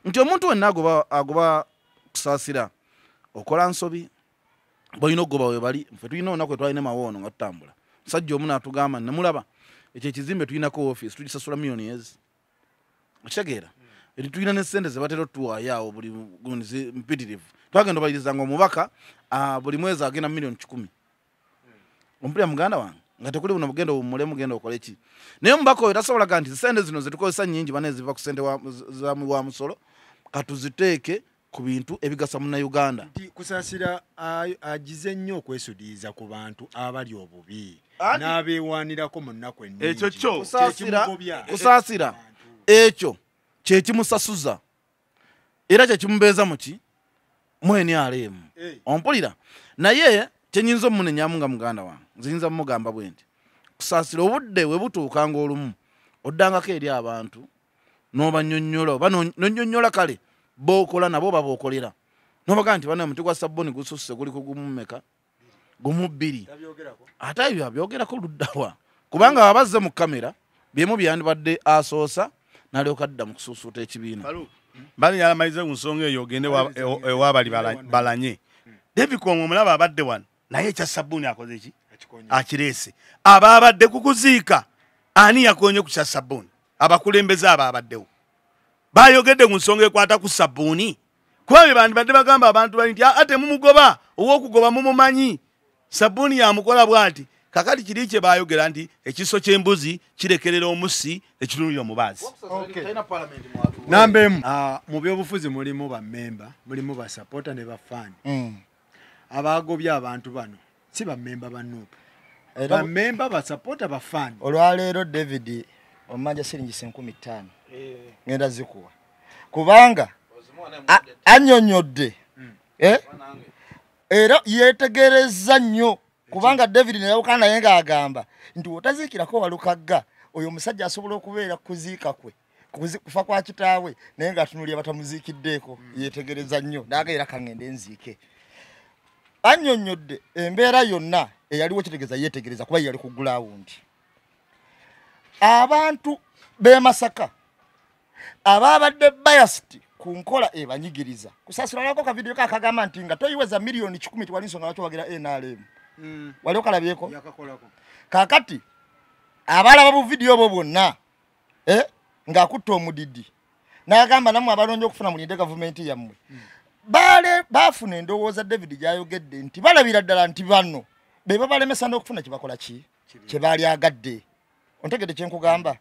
nti omuntu wenna agoba kusaasira okola nsobi boyina okugoba we bali. Ffe tulina olunaku we twalina mawoono nga tutambula. Musajja omu n'atugamba nemulaba ekyo ekizimbe tulinako ofiisi tugisasula miliyoni ezi. Okitegeera tulina n'essente ze batera otuwaayo awo buli gundi mpitirivu. Twagenda obalirizanga omubaka buli mwezi agenda miliyoni 10. Ompulira muganda wange nga tekuli buno mugenda omule mugenda okole ki. Naye omubaka oyo tasobolaga nti ssente zino ze tukozesa nnyingi bane ziva ku ssente wa musolo katuziteeke ku bintu ebigasa Munnayuganda. Kusaasira agize nnyo okwesudiiza ku bantu abali obubi n'abeewaanirako mu nnaku ennyingi. Ekyo kyo kusaasira ekyo kye kimusasuza era kye kimubeeza muki mweni alemu. Ompulira naye kyenyinza omumunenyamu nga muganda wange nziyinza mumugamba bwe nti kusaasira obudde we butuukanga olumu oddangako eri abantu n'obanyonnyola oba n'onnyonnyola kale bookola nabo babookolera n'obaga nti bana omuti gwa sabbuni gususse guli ku gumu mmeka gumu 2 ate ebyo abyogerako luddawa kubanga abazze mu kamera byemu byandibadde asoosa n'alyoka adda mu kusuusuuta ekibiina. Bali yalamalize ku nsonga eyo ogende ewabali balanye. David Komu omulaba abadde wano naye ekya sabbuni akoze eki akireese. Aba abadde kukuziika ani yakonye ku kya sabbuni. Abakulembeze aba abaddewo bayogedde ku nsonga ekwata ku sabbuni kuba bye bandibadde bagamba abantu bali nti ate mumugoba ow'okugoba mumumanyi sabbuni yamukola bw'ati. Kakati kiri kye bayogera nti ekiso ky'embuzi kirekerera omusi ekirungi omubaazi. Nambemu mu byobufuzi mulimu bammemba mulimu basapota ne bafaani. Abagobya abantu bano si bammemba ba Nupu. Bammemba basapota bafaani. Olwaleero David omanja siringi 50,000 ngenda zikuwa kubanga annyonnyodde era yeetegereza nnyo kubanga David ne yawukana naye ng'agamba nti otaziikirako walukagga oyo omusajja asobola okubeera kuziika kwe kufa kwa kitaawe naye ng'atunulira batamuziikiddeeko. Yeetegereza nnyo n'ageera kangende nziike. Annyonnyodde embeera yonna eyaliwo kitegeeza yeetegereza kuba yali ku gulawundi. Abantu b'e Masaka ababadde biased ku nkola ebanyigiriza kusaasira lwako ka video kakagamba nti nga toyiweza miliyoni 10 twali nsonga lwaki wagira NRM. Wali okalabyeko kakati abalaba bu video obwo bwonna ng'akutta omudidi n'agamba namwe abalonje okufuna mulinde gavumenti yammwe. Bafuna endowooza David gy'ayogedde nti balabira ddala nti bano be balemesa n'okufuna kye bakola ki kye baali agadde. Ontegedde kye nkugamba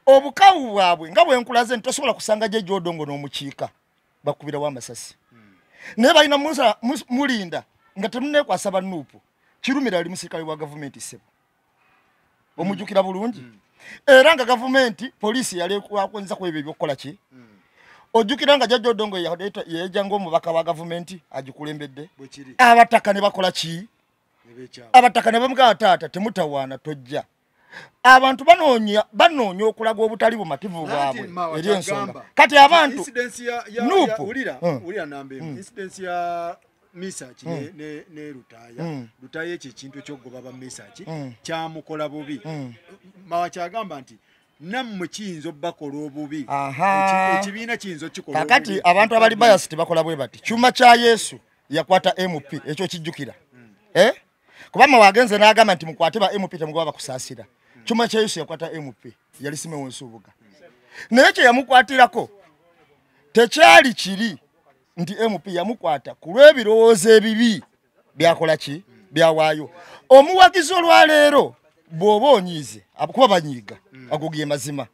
obukawu bwabwe nga bwe nkulaze ntosobola kusanga je jodongo n'omukiika bakubira wa masasi ne balina mulinda nga temune kwasaba nuupu kirumira ali musirikale wa government sebo omujukira bulungi era nga government police yali kwakonza kwebyo byokola ki ojukira nga jajjo dongo yeja ng'omubaka wa government agikulembedde abataka ne bakola ki abataka ne bamuga taata temutawaana tojja abantu banoonya okulaga obutali bumativu bwabwe eri ensonga kati abantu nuupu ulira nambe incidence ya message ne lutaya ekyo ekintu ekyogoba ba message kyamukola bubi mawa kyagamba nti nammwe kiyinza obbakola obubi ekibiina kiyinza kikola kakati abantu abali biased bakola bwe bati kyuma kya Yesu yakwata MP ekyo kijjukira kubama wagenze n'agamba nti mukwate ba MP temugoba bakusaasira kyuma kya Yesu yakwata MP yali Simeon Nsubuga naye kye yamukwatirako tekyali kiri nti MP yamukwata kulw'ebirowoozo ebibi byakola ki byawaayo omuwagizi olwaleero bw'oba onyiize kuba banyiiga agogiye mazima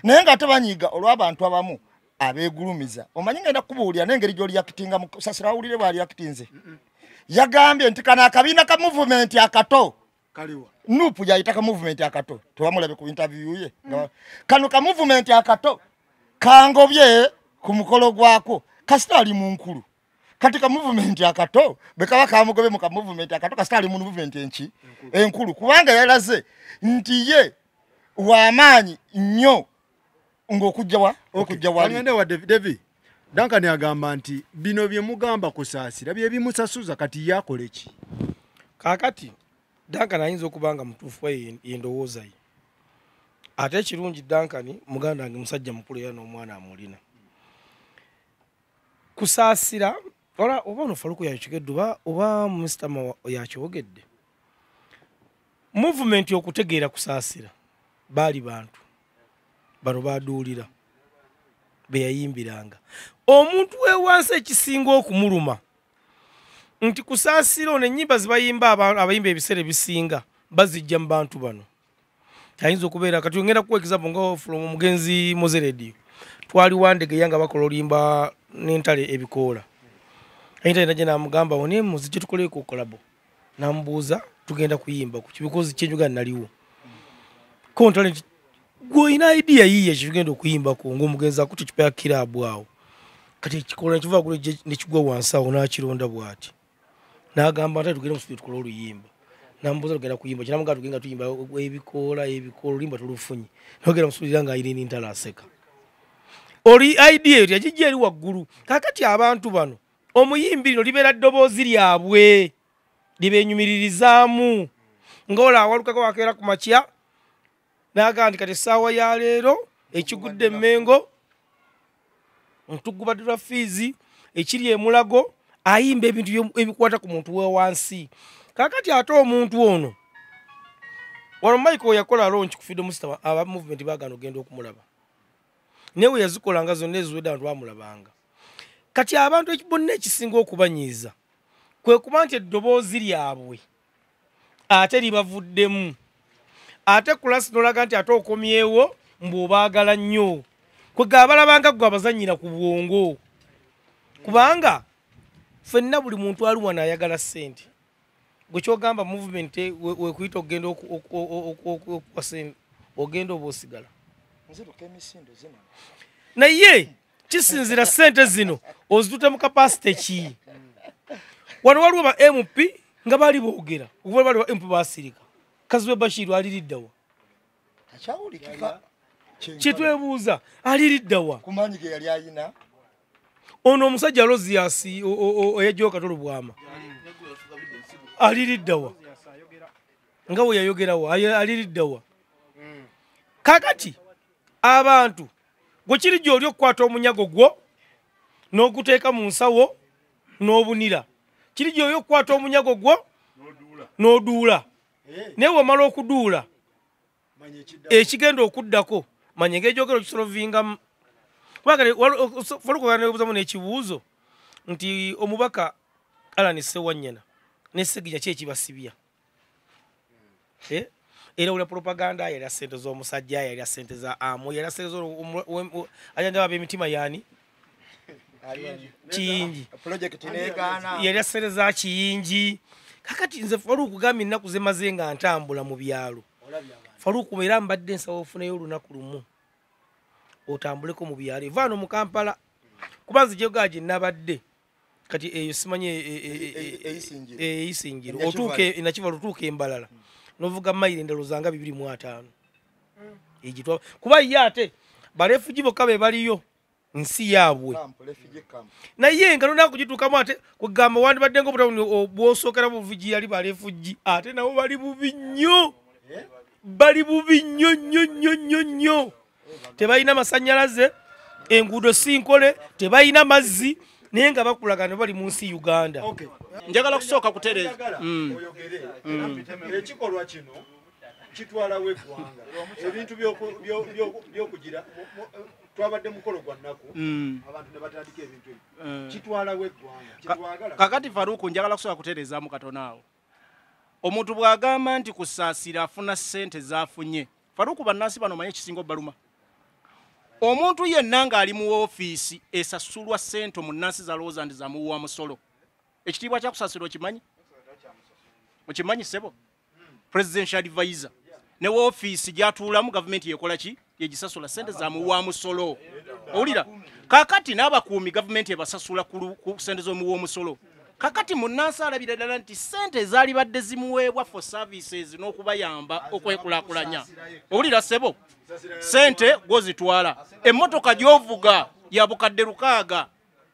naye nga tebanyiiga olw'abantu abamu abeegulumiza omanyi ngenda kubuulira n'engeri gy'oli yakitinga musasira awulire bw'ali yakitinze yagambye nti kana akabiina ka movement akato nuupu yayita ka movement akato tewamulabe ku interview ye kano ka movement akato kangobye ku mukolo gwako kasita ali mu nkulu kati ka movement akato bekaba kamugobe mu ka movement akato kasita ali mu movement enki enkulu kubanga yalaze nti ye w'amaanyi nnyo ng'okujja wali ngende wa David Duncan agamba nti bino bye mugamba kusaasira bye bimusasuza kati yakole ki kakati Duncan ayinza okubanga mutuufu yendowooza ye ate ekirungi Duncan muganda wange musajja mukulu era n'omwana amulina kusaasira oba ono Faluku yakigedde oba Mr. yakyogedde movement okutegeera kusaasira baali bantu bano baduulira be yayimbiranga omuntu wewansi ekisinga okumuluma nti kusaasira ono ennyimba zibayimba abayimba ebiseera ebisinga bazijja mu bantu bano ayinza okubeera kati ngenda kuwa example nga from omugenzi Moze Radio twali Wandege nga bakola olimba n'entale ebikoola ayinza najja namugamba one muzijje tukoleeko kolabo namubuuza tugenda kuyimba ku kibikozi kyenjuga naliwo kontale nti gwoyina idea yiye kigenda okuyimbako ng'omugenzi akutte ekipa ya kiraabu awo kati ekikola nekiva kule nekigwa wansi awo n'akironda bw'ati n'agamba nti tugenda mu studio tukola oluyimba namubuuza tugenda kuyimba kinamugamba tugenda tuyimba ebikoola oluyimba tulufunye nogenda mu studio nga ayina n'entala aseka oli idea eyo yagijja eri waggulu kakati abantu bano omuyimbi lino libeera ddoboozi lyabwe libeenyumiririzaamu ng'ola awalukako wakeera ku makya n'agamba nti kati essaawa ya leero ekigudde emmengo ntugubaddirwa fiizi ekiri emulago ayimba ebintu ebikwata ku muntu we wansi kakati ate omuntu ono wano Michael yakola launch ku Freedom Star aba movement bagano genda okumulaba newe yazikolanga zonna eziwedde abantu bamulabanga kati abantu ekibonna ekisinga okubanyiiza kwe kuba nti eddoboozi lyabwe ate libavuddemu ate kulasi nolaga nti ate okomyewo mbw'obaagala nnyo kwega abalabanga gwe abazanyira ku bwongo kubanga ffenna buli muntu ali wano ayagala ssente gwe kyogamba movement wekuyita ogenda okuwa ssente ogenda oba osigala naye kisinzira ssente zino ozitutte mu kapasite ki wano waliwo ba MP nga baali boogera okuva bali ba MP basirika Kazibe Bashiru aliriddawa kitwebuuza aliriddawa kumanyi ge yali ayina ono omusajja Lozias oyajjawo katolo bwama aliriddawa nga we yayogerawo aliriddawa kakati abantu gwe kiri gy'oli okukwata omunyago gwo n'oguteeka mu nsawo n'obunira kiri gy'oli okukwata omunyago gwo n'oduula naye wamala okuduula ekigenda okuddako manya ng'ejogero kisolovingamu Faluku n'ekibuuzo nti omubaka Alan Ssewanyana ne Sseginya ki ekibasibya era ule propaganda yali sente z'omusajja yali sente za amu yali sente zo ajanja ab'emitima yani Kiyingi project negana yali sente za Kiyingi kakati nze Faruku gambye nnaku zemaze nga ntambula mu byalo Faruku era mbadde nsawo ofuneyo olunaku lumu otambuleko mu byalo evano mu Kampala kubanze jegaje nabadde kati eyo simanye eyisingiro otuke inachiva lutuke embalala novuga maile ndalo zanga 2.5 ejitwa kuba yate barefuji bokabe baliyo nsi yabwe na yenga nona kujituka mwate kugamba wandi badengo buta bwosokera buviji yali barefuji ate nabo bali bubinyo bali bubinyo nyo tebayina masanyalaze engudo sinkole tebayina mazzi nenga bakulagana bali munsi Uganda. Njagala kusooka kutereza ekikolwa kino kitwala weggwanga ebintu byokugira twabadde mukolo gwa nnaku abantu ne batandika ebintu ebyo kitwala weggwanga kitwagala kakati Faruku njagala kusooka kuterezaamu katono awo omuntu bw'agamba nti kusaasira afuna ssente z'afunye Faruku bannansi bano manye kisinga obbaluma omuntu yenna ng'ali mu ofiisi esasulwa ssente munnansi zalowooza nti zamuwa musolo ekitiibwa kya kusaasira okimanyi ssebo presidential advisor ne ofiisi gyatuulamu gavumenti yekola ki yegisasula ssente zamuwa musolo owulira kakati n'abakuumi gavumenti ebasasula ku ssente z'omuwa omusolo kakati munnansi alabira ddala nti ssente zaali badde zimuweebwa for services n'okubayamba okwekulaakulanya owulira ssebo ssente gozitwala emmotoka gy'ovuga ya bukadde 6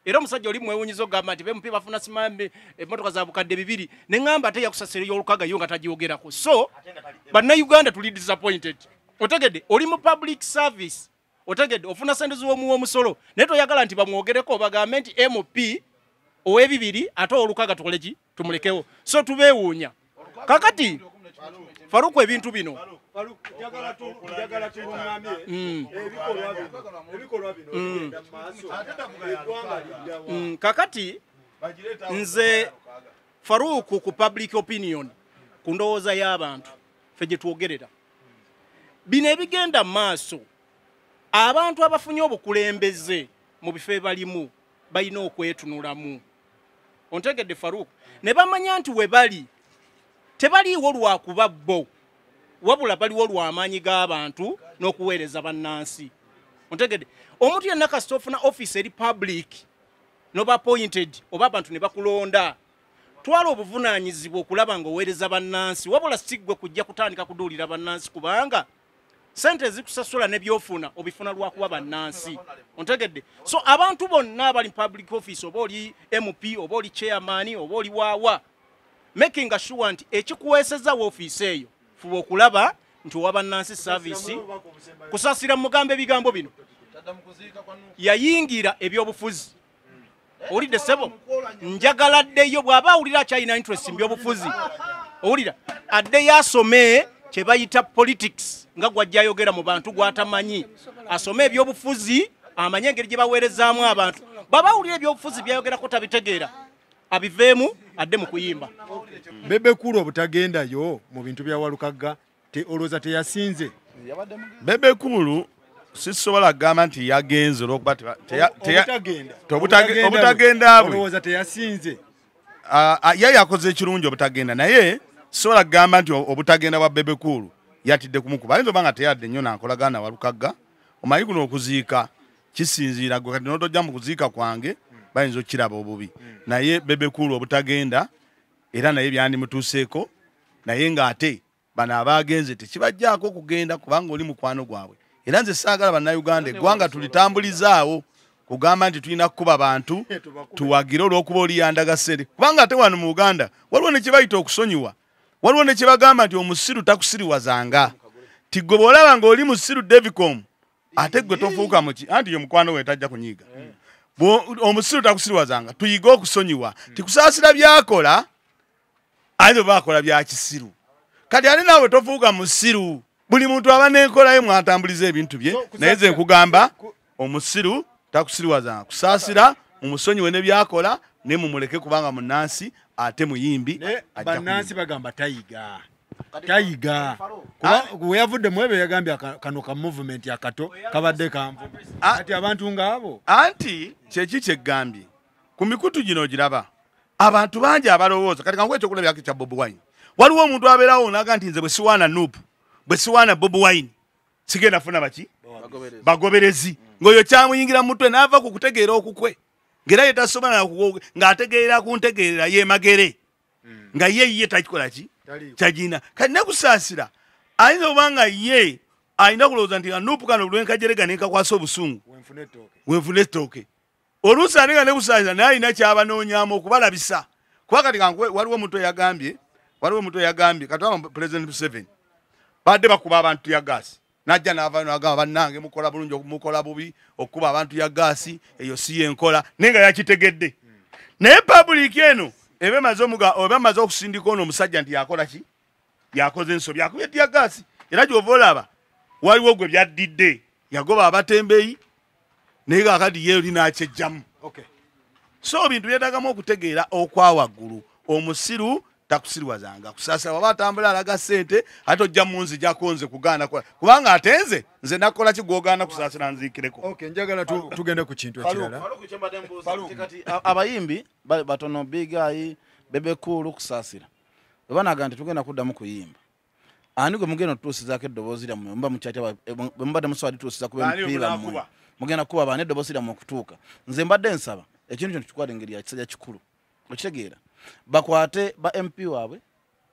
era omusajja oli mwewunyiza ogamba nti bempi bafuna simambe emmotoka za bukadde 2 ne ngamba ate yakusasira y'olukaga yo nga tagyogerako so bannayuganda tuli disappointed otegedde oli mu public service otegedde ofuna ssente z'omuwa omusolo naye toyagala nti bamwogereko bagambe nti MP ow'ebibiri ate olukaga tukole ki tumulekewo so tubeewuunya kakati Faruku ebintu bino njagala tulungamye ebikolwa bino kakati nze Faruku ku public opinion ku ndowooza y'abantu ffe gye twogerera bino ebigenda maaso abantu abafunye obukulembeze mu bifo ebalimu balina okwetunulamu ontegedde Faruku ne bamanya nti we bali tebaliiwo lwakuba bo wabula baliwo lw'amaanyi g'abantu n'okuweereza bannansi ontegedde omuntu yenna kasita ofuna office eri public noba appointed oba abantu ne bakulonda twala obuvunaanyizibwa okulaba ng'oweereza bannansi wabula siggwe kujja kutandika kuduulira bannansi kubanga ssente zikusasula ne byofuna obifuna lwakuba bannansi ontegedde so abantu bonna abali public office oba oli MP oba oli chairman oba oli waawa making sure nti ekikuweeseza woofiisi eyo fuba okulaba nti owa bannansi service kusasira mugambo ebigambo bino yayingira ebyobufuzi owulidde ssebo njagala addeyo bw'aba awulira akyalina interest mu byobufuzi owulira addeyo asome kye bayita politics nga gwajja ayogera mu bantu gw'atamanyi asome ebyobufuzi amanye engeri gye baweerezaamu abantu bw'aba awulira ebyobufuzi byayogerako tabitegeera abiveemu adde mu kuyimba Bebekulu obutagendayo mu bintu bya Walukaga olowooza teyasinze Bebekulu sisobola kugamba nti yagenze olwokuba obutagenda bwe olowooza teyasinze ye yakoze ekirungi obutagenda naye sisobola kugamba nti obutagenda bwa Bebekulu yatidde kumukuba ayinza oba nga teyadde nnyo nankolagana na Walukaga omanyi kuno okuziika kisinziira gwe kati notojja mu kuziika kwange bayinza okukiraba obubi naye Bebekulu obutagenda era naye byandimutuuseeko naye ng'ate bano abagenze tekibajjaako okugenda kubanga oli mukwano gwabwe era nze saagala bannayuganda eggwanga tulitambulizaawo kugamba nti tulina kukuba bantu tuwagire olw'okuba oli yandagasere kubanga ate wano mu Uganda waliwo ne kye bayita okusonyiwa waliwo ne kye bagamba nti omusiru takusiriwazanga ti gwe bw'olaba ng'oli musiru Devicom ate gwe tofuuka muki anti ye mukwano we tajja kunyiiga omusiru takusiriwazanga tuyige okusonyiwa tikusaasira byakola ayinza oba akola bya kisiru kati ate naawe tofuuka musiru buli muntu aba n'enkola ye mwatambuliza ebintu bye naye ze nkugamba omusiru takusiriwazanga kusaasira mumusonyiwe ne byakola ne mumuleke kubanga munnansi ate muyimbi bannansi bagamba tayiga tayiga kuba yavudde mwebe yagambye kano ka movement akato kabadde kanvu ati abantu ngabo anti kyeki kyeggambye ku mikutu gino giraba abantu bangi abalowooza kati kangu ekyo kulabya kya Bobi Wine waliwo omuntu abeerawo naga nti nze bwe siwaana Nuupu bwe siwaana Bobi Wine sigenda funa baki bagoberezi ng'oyo kyamuyingira mu mutwe n'ava ku kutegeera okukwe ng'era ye tasobola ng'ategeera ku ntegeerera yeemagere nga ye takikola ki kyagina kati nekusaasira ayinza oba nga ye ayina kulowooza nti Nuupu kano lwenkajerega nenkakwasa obusungu wenfune ettooke oluusi ate nga nekusaasira naye alina kyabanoonyaamu okubalabisa kuba kati waliwo omuntu eyagambye katwaba President Museveni badde bakuba abantu ya gaasi najja n'agamba bannange mukola bulungi mukola bubi okuba abantu ya gaasi eyo si yenkola naye nga yakitegedde naye public eno ebe maze okusindika ono omusajja nti yakola ki yakoze ensobi yakubye ya gaasi era gy'ova olaba waliwo gwe byaddidde yagoba abatembeeyi naye kakati ye oli n'akyejjamu so bintu byetagamu okutegeera okwawaggulu omusiru takusirwazanga kusaasira waba atambula alaga ssente ate ojja mu nzijako nze kugaana kubanga ate nze nakola ki gwogaana kusaasira nziikireko njagala tugende ku kintu ekirala abayimbi batono bigayi bebekulu kusaasira bwe banaga nti tugenda kuddamu kuyimba ani gwe mugenda otutuusizaako eddoboozi lyammwe mba mukyatya bwe mbadde musobola lituusiza kuba emipiira mmwe mugenda kuba baana eddoboozi lyammwe okutuuka nze mbadde nsaba ekintu kyo tukikwata engeri ya kisajja kikulu okitegeera bakwate ba MP waabwe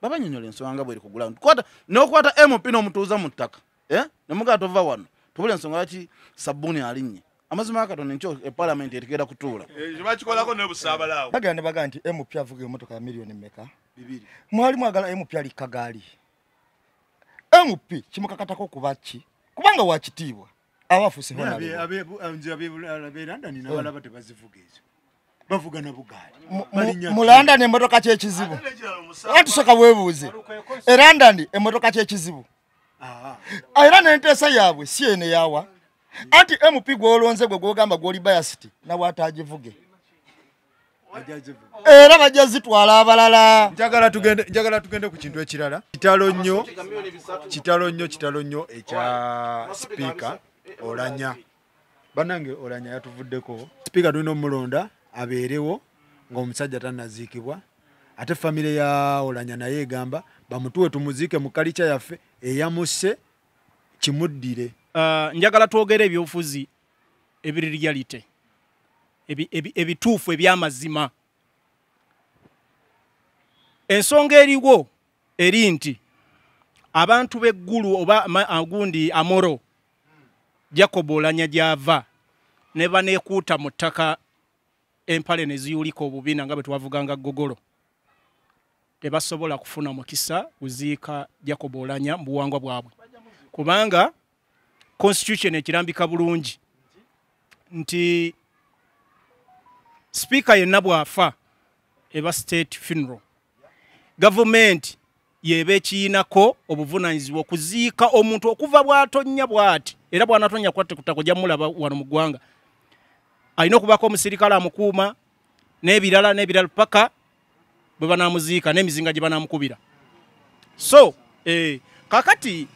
babanyonyola ensonga nga bweri kugula n'okwata MP n'omutuuza mu ttaka nemugaa tova wano tubula ensonga laki sabbuuni alinnye amazima ga Katonda nkyo epalamenti etegeera kutuula bakikolako n'obusaabalawo bagenda ne baga nti MP avuga emmotoka ya miliyoni mmeka mwali mwagala MP alikka gaali MP kimukakatako kuba ki kubanga wakitiibwa abafuuse abeerandani n'abalaba tebazivuga ezo bavuga na bugaali mulandani emmotoka kyekizibu atusoka bwebuuze erandani emmotoka kyekizibu era n'enteesa yaabwe si ene yawa anti MP gw'olonze gwe gwogamba gw'oli bayasiti nawe ataagivuge era bajja zitwala abalala njagala tugende ku kintu ekirala kitalo nnyo ekya sipiika Olanya bannange Olanya yatuvuddeko sipiika tulina omulonda abeerewo ng'omusajja tannaziikibwa ate famire ya Olanya naye egamba bamutuwe tumuziike mu kalica yaffe eyamusse kimuddire. Njagala twogere ebyobufuzi ebiri reality ebituufu ebyamazima. Ensonga eriwo eri nti abantu b'eggulu oba agundi Amoro Jacob Olanya gy'ava ne baneekuuta mu ttaka empale ne ziyulika obubina nga bwe twavuganga Gogolo tebasobola kufuna mukisa kuziika Jacob Olanya mu buwangwa bwabwe kubanga constitution ekirambika bulungi nti speaker yenna bw'afa eba state funeral government yebe kiinako obuvunaanyizibwa okuziika omuntu okuva bw'atonnya bw'ati era bw'anatonya kwatte kutako jamulaba wano mu ggwanga alina okubaako omusirikale amukuuma n'ebirala paka bwe banaamuziika n'emizinga gye banaamukubira. So kakati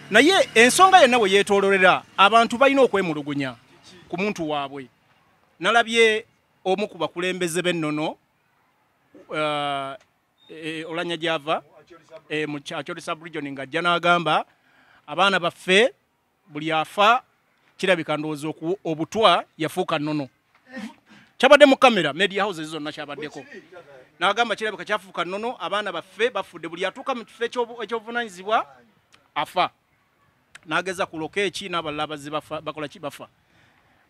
naye ensonga yenna bwe yeetoololera abantu balina okwemulugunya ku muntu waabwe. Nalabye omu ku bakulembeze b'ennono Olanya gy'ava mu Acholi sub-region ng'ajja n'agamba abaana baffe buli afa kirabika ndowooza obutwa yafuuka nnono. Kyabadde mu kamera media houses zonna kyabaddeko. N'agamba kirabika kyafuuka nnono abaana baffe bafudde buli atuuka mu kifo ekyobuvunaanyizibwa afa. N'ageza ku lokeeki n'abalala bazze bakola ki bafa.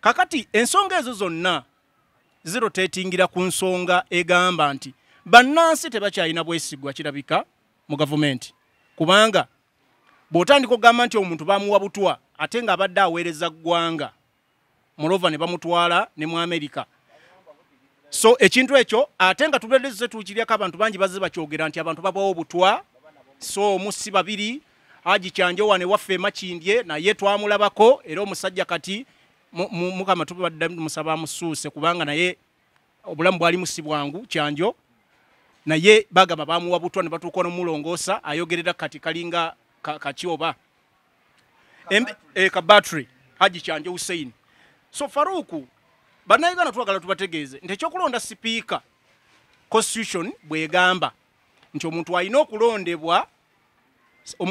Kakati ensonga ezo zonna ziroteetingira ku nsonga egamba nti bannansi tebakyalina bwesigwa kirabika mu gavumenti kubanga bw'otandika okugamba nti omuntu bamuwa butwa ate nga abadde aweereza ggwanga mulova ne bamutwala ne mu Amerika. So ekintu ekyo ate nga tubedde tukiryako abantu bangi bazze bakyogera nti abantu babawo butwa so omusi babiri Haji Kyanjo wane waffe Makindye naye twamulabako era omusajja kati mukama tubadde musaba musuuse kubanga naye obulamu bwali musibwangu Kyanjo naye bagamba bamuwa butwa ne batuuka n'omulongoosa ayogerera kati kalinga kakyoba ka battery Haji Kyanje Hussein. So Faruku bannayuganda twagala tubategeeze nti ekyokulonda sipiika constitution bwegamba nti omuntu alina okulondebwa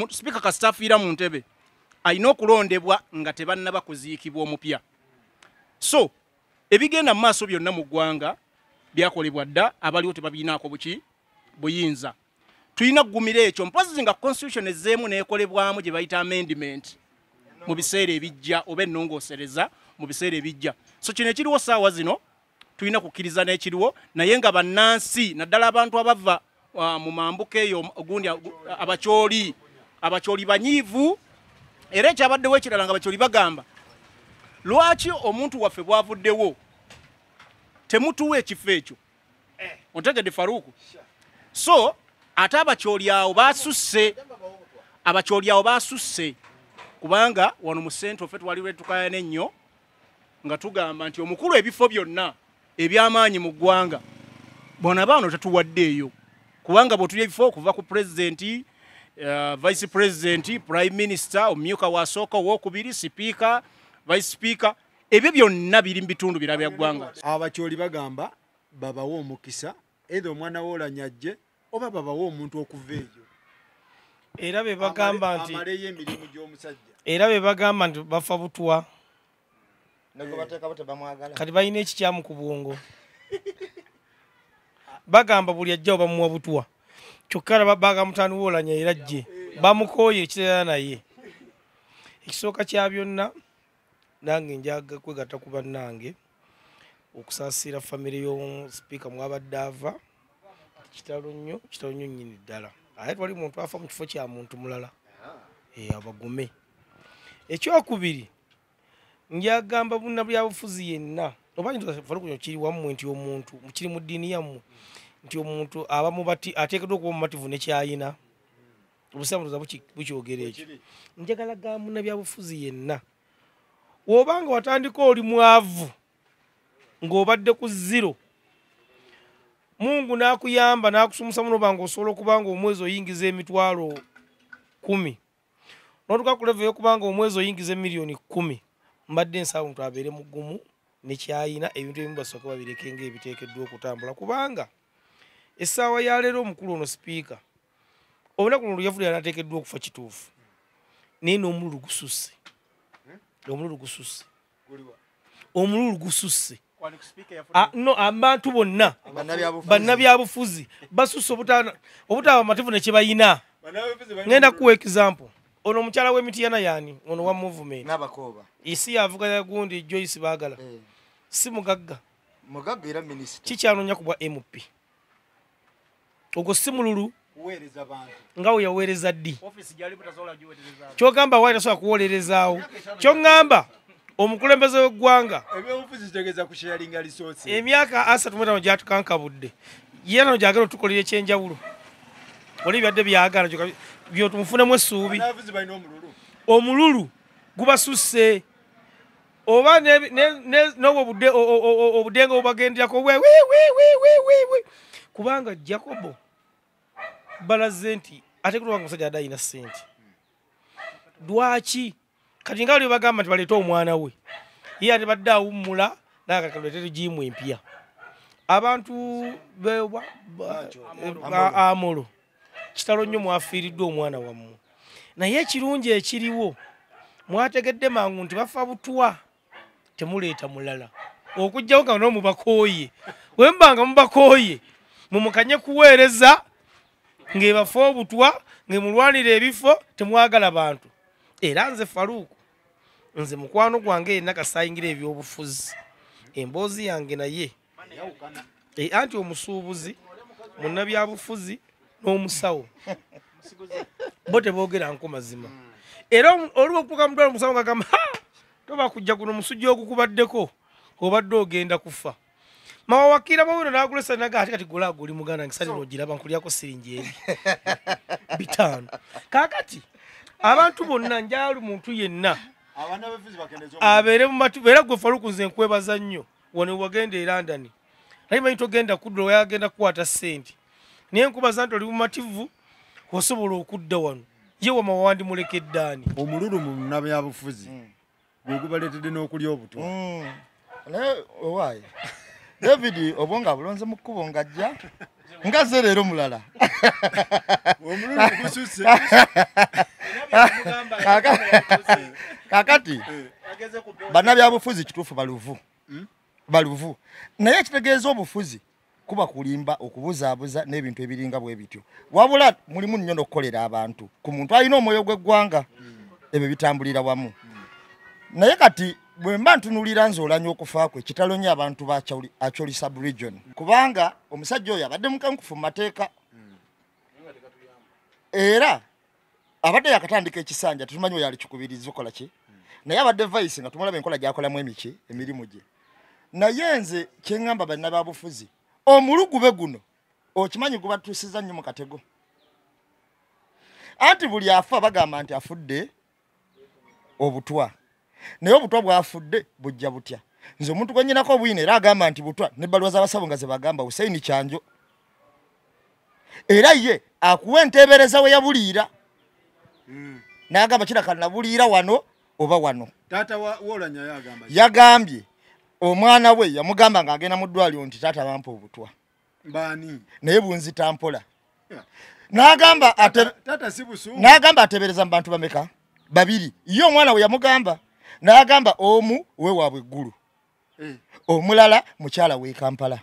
sipiika kasitaafiira mu ntebe alina okulondebwa nga tebannaba kuziikibwa omupya. So ebigenda mu maaso byonna mu ggwanga byakolebwa dda abaliwo tebabinaako buyinza. Tulina kugumira ekyo mpozi nga constitution ezzeemu n'ekolebwamu gye bayita amendment mu biseera ebijja oba ennongoosereza mu biseera ebijja. So kino ekiriwo saawa zino tulina kukkiriza n'ekiriwo naye nga bannansi naddala abantu abava mu mambuka eyo ogundi abakyoli banyiivu era ekyabaddewo ekirala nga abakyoli bagamba lwaki omuntu waffe bwavuddewo temutuwa ekifo ekyo otegedde Faruku. So ate abakyoli awo basusse kubanga wano mu sente offe twali lwetukayana ennyo nga tugamba nti omukulu ebifo byonna ebyamaanyi mu ggwanga bona baano tetuwaddeeyo kubanga bw'otulya ebifo okuva ku pulezidenti vice president prime minister omumyuka wasooka owokubiri sipiika vice speaker ebyo byonna biri mu bitundu birala bya ggwanga. Abakyoli bagamba babawa omukisa either omwana w'olanyajje oba babawa omuntu okuva eyo era be bagamba nti amaleyo emirimu gy'omusajja era be bagamba nti bafa butwa kati balina ekikyamu ku bwongo bagamba buli ajjawo bamuwa butwa kyokka bagamutani woolanya era jje bamukooye ekirala naye. Ekisooka kya byonna nange njaga kwegatta ku bannange okusaasira famire y'omusipiika mwabadde ava kitalo nnyo nnyini ddala ate twali muntu afa mu kifo kya muntu mulala abagume. Ekyokubiri njagamba bunnabyabufuzi yenna oba Faruku kiri wammwe nti omuntu kiri mu ddiini yammwe nti omuntu aba ateekeddwa okuba mumativu nekyayina obusamuza bukyogera ekyo. Njagala ga munnabyabufuzi yenna wobanga watandika oli mwavu ng'obadde ku zero Mungu n'akuyamba n'akusumusa muno banga osobola okubanga omwezi oyingiza emitwalo 10 n'otuka ku level y'okubanga omwezi oyingiza miliyoni 10 mbadde nsaba omuntu abeere mugumu nekyayina ebintu ebimu basooka babireke ng'ebiteekeddwa okutambula kubanga essaawa ya leero omukulu ono sipiika olunaku luno yavudde yali ateekeddwa okufa kituufu naye n'omululu gususse omululu gususse no abantu bonna bannabyabufuzi basusse obutaba mativu nekyebayina. Ngenda kuwa example ono omukyala w'emitiyana yani ono wa movement isi yavuganya gundi Joyce Baagala si mugagga era minisita kikyanonya kubwa MP ogwo si mululu nga we yaweereza ddi kyogamba waali tasobola kuwolerezaawo kyoŋŋamba omukulembeze w'eggwanga emyaka 35 gyatukankabudde ye nano gyagala otukolera ekyenjawulo oli byadde byagala byotumufunemu essuubi omululu gubasusse oba n'obwo obuddenga obubagenderako kubanga Jacobo balaze nti ate kulwanga omusajja adde alina ssente lwaki kati nga bali bagamba nti baleete omwana we ye ate badde awummula nakakaleetera jiimu empya abantu Amolo kitalo nnyo mwafiiriddwa omwana wammwe naye ekirungi ekiriwo mwategedde mangu nti bafa butwa temuleeta mulala okujjawo nga nomubakooye wembanga mubakooye mumukanye kuweereza ng'ebafa obutwa ng'emulwanira ebifo temwagala bantu. Era nze Faruku nze mukwano gwange yenna kasayingira ebyobufuzi emboozi yange naye anti omusuubuzi munnabyabufuzi n'omusawo bo teboogera nko mazima era oliwo okutuuka mutwala omusawo nga gamba toba kujja kuno omusujja ogukubaddeko obadde ogenda kufa mawawakira mawino n'agulesa naga ate kati gulaago oli muganda nge sali n'ogiraba nkulyako siringi eri 5 kaakati abantu bonna njali muntu yenna abeere mu matu era gwe Faruku nze nkwebaza nnyo wano wagenda e London naye manyi togenda kudula wayagenda kukwata ssente naye nkubaza nti oli bumativu osobola okudda wano ye wama wandi mulekeddaani omululu mu nabyabufuzi gwe gubaleetedde n'okulya obutwa naye owaaye David obonga bulonze mu kkubo ng'ajja ngaze leero mulala omululu gususe kakati bannabyabufuzi kituufu baluvu naye ekitegeeza obufuzi kuba kulimba okubuzaabuza n'ebintu ebiringa bwe bityo wabula mulimu nnyo n'okukolera abantu ku muntu alina omwoyo gw'eggwanga ebyo bitambulira wamu naye kati bwe mba ntunuulira nzoolanya okufa kwe kitalonya abantu ba Acholi sub-region kubanga omusajja oyo abadde mukankufu mu mateeka era abadde yakatandika ekisanja tetumanyi oyo alikikubiriza okola ki naye abadde vice nga tumulaba enkola gyakolamu emirimu gye naye nze kyeŋŋamba bannabyabufuzi omulugube guno okimanyi gubatuusiza nnyo mu katego anti buli afa bagamba nti afudde obutwa naye obutwa bwafudde bujja butya nze omuntu gwe nnyinako obuyina era agamba nti butwa n'ebbaluwa z'abasawo nga ze bagamba Hussein Kyanjo era ye akuwa enteebereza we yabuliira n'agamba kiraka nabuliira wano oba wano taata Wolanya yagambye omwana we yamugamba ng'agenda mu ddwaliro nti taata bampa obutwa baani naye bunzita mpola n'agamba ateebereza mu bantu bameka babiri ye omwana we yamugamba n'agamba omu we waabwe eggulu omulala mukyala w'e Kampala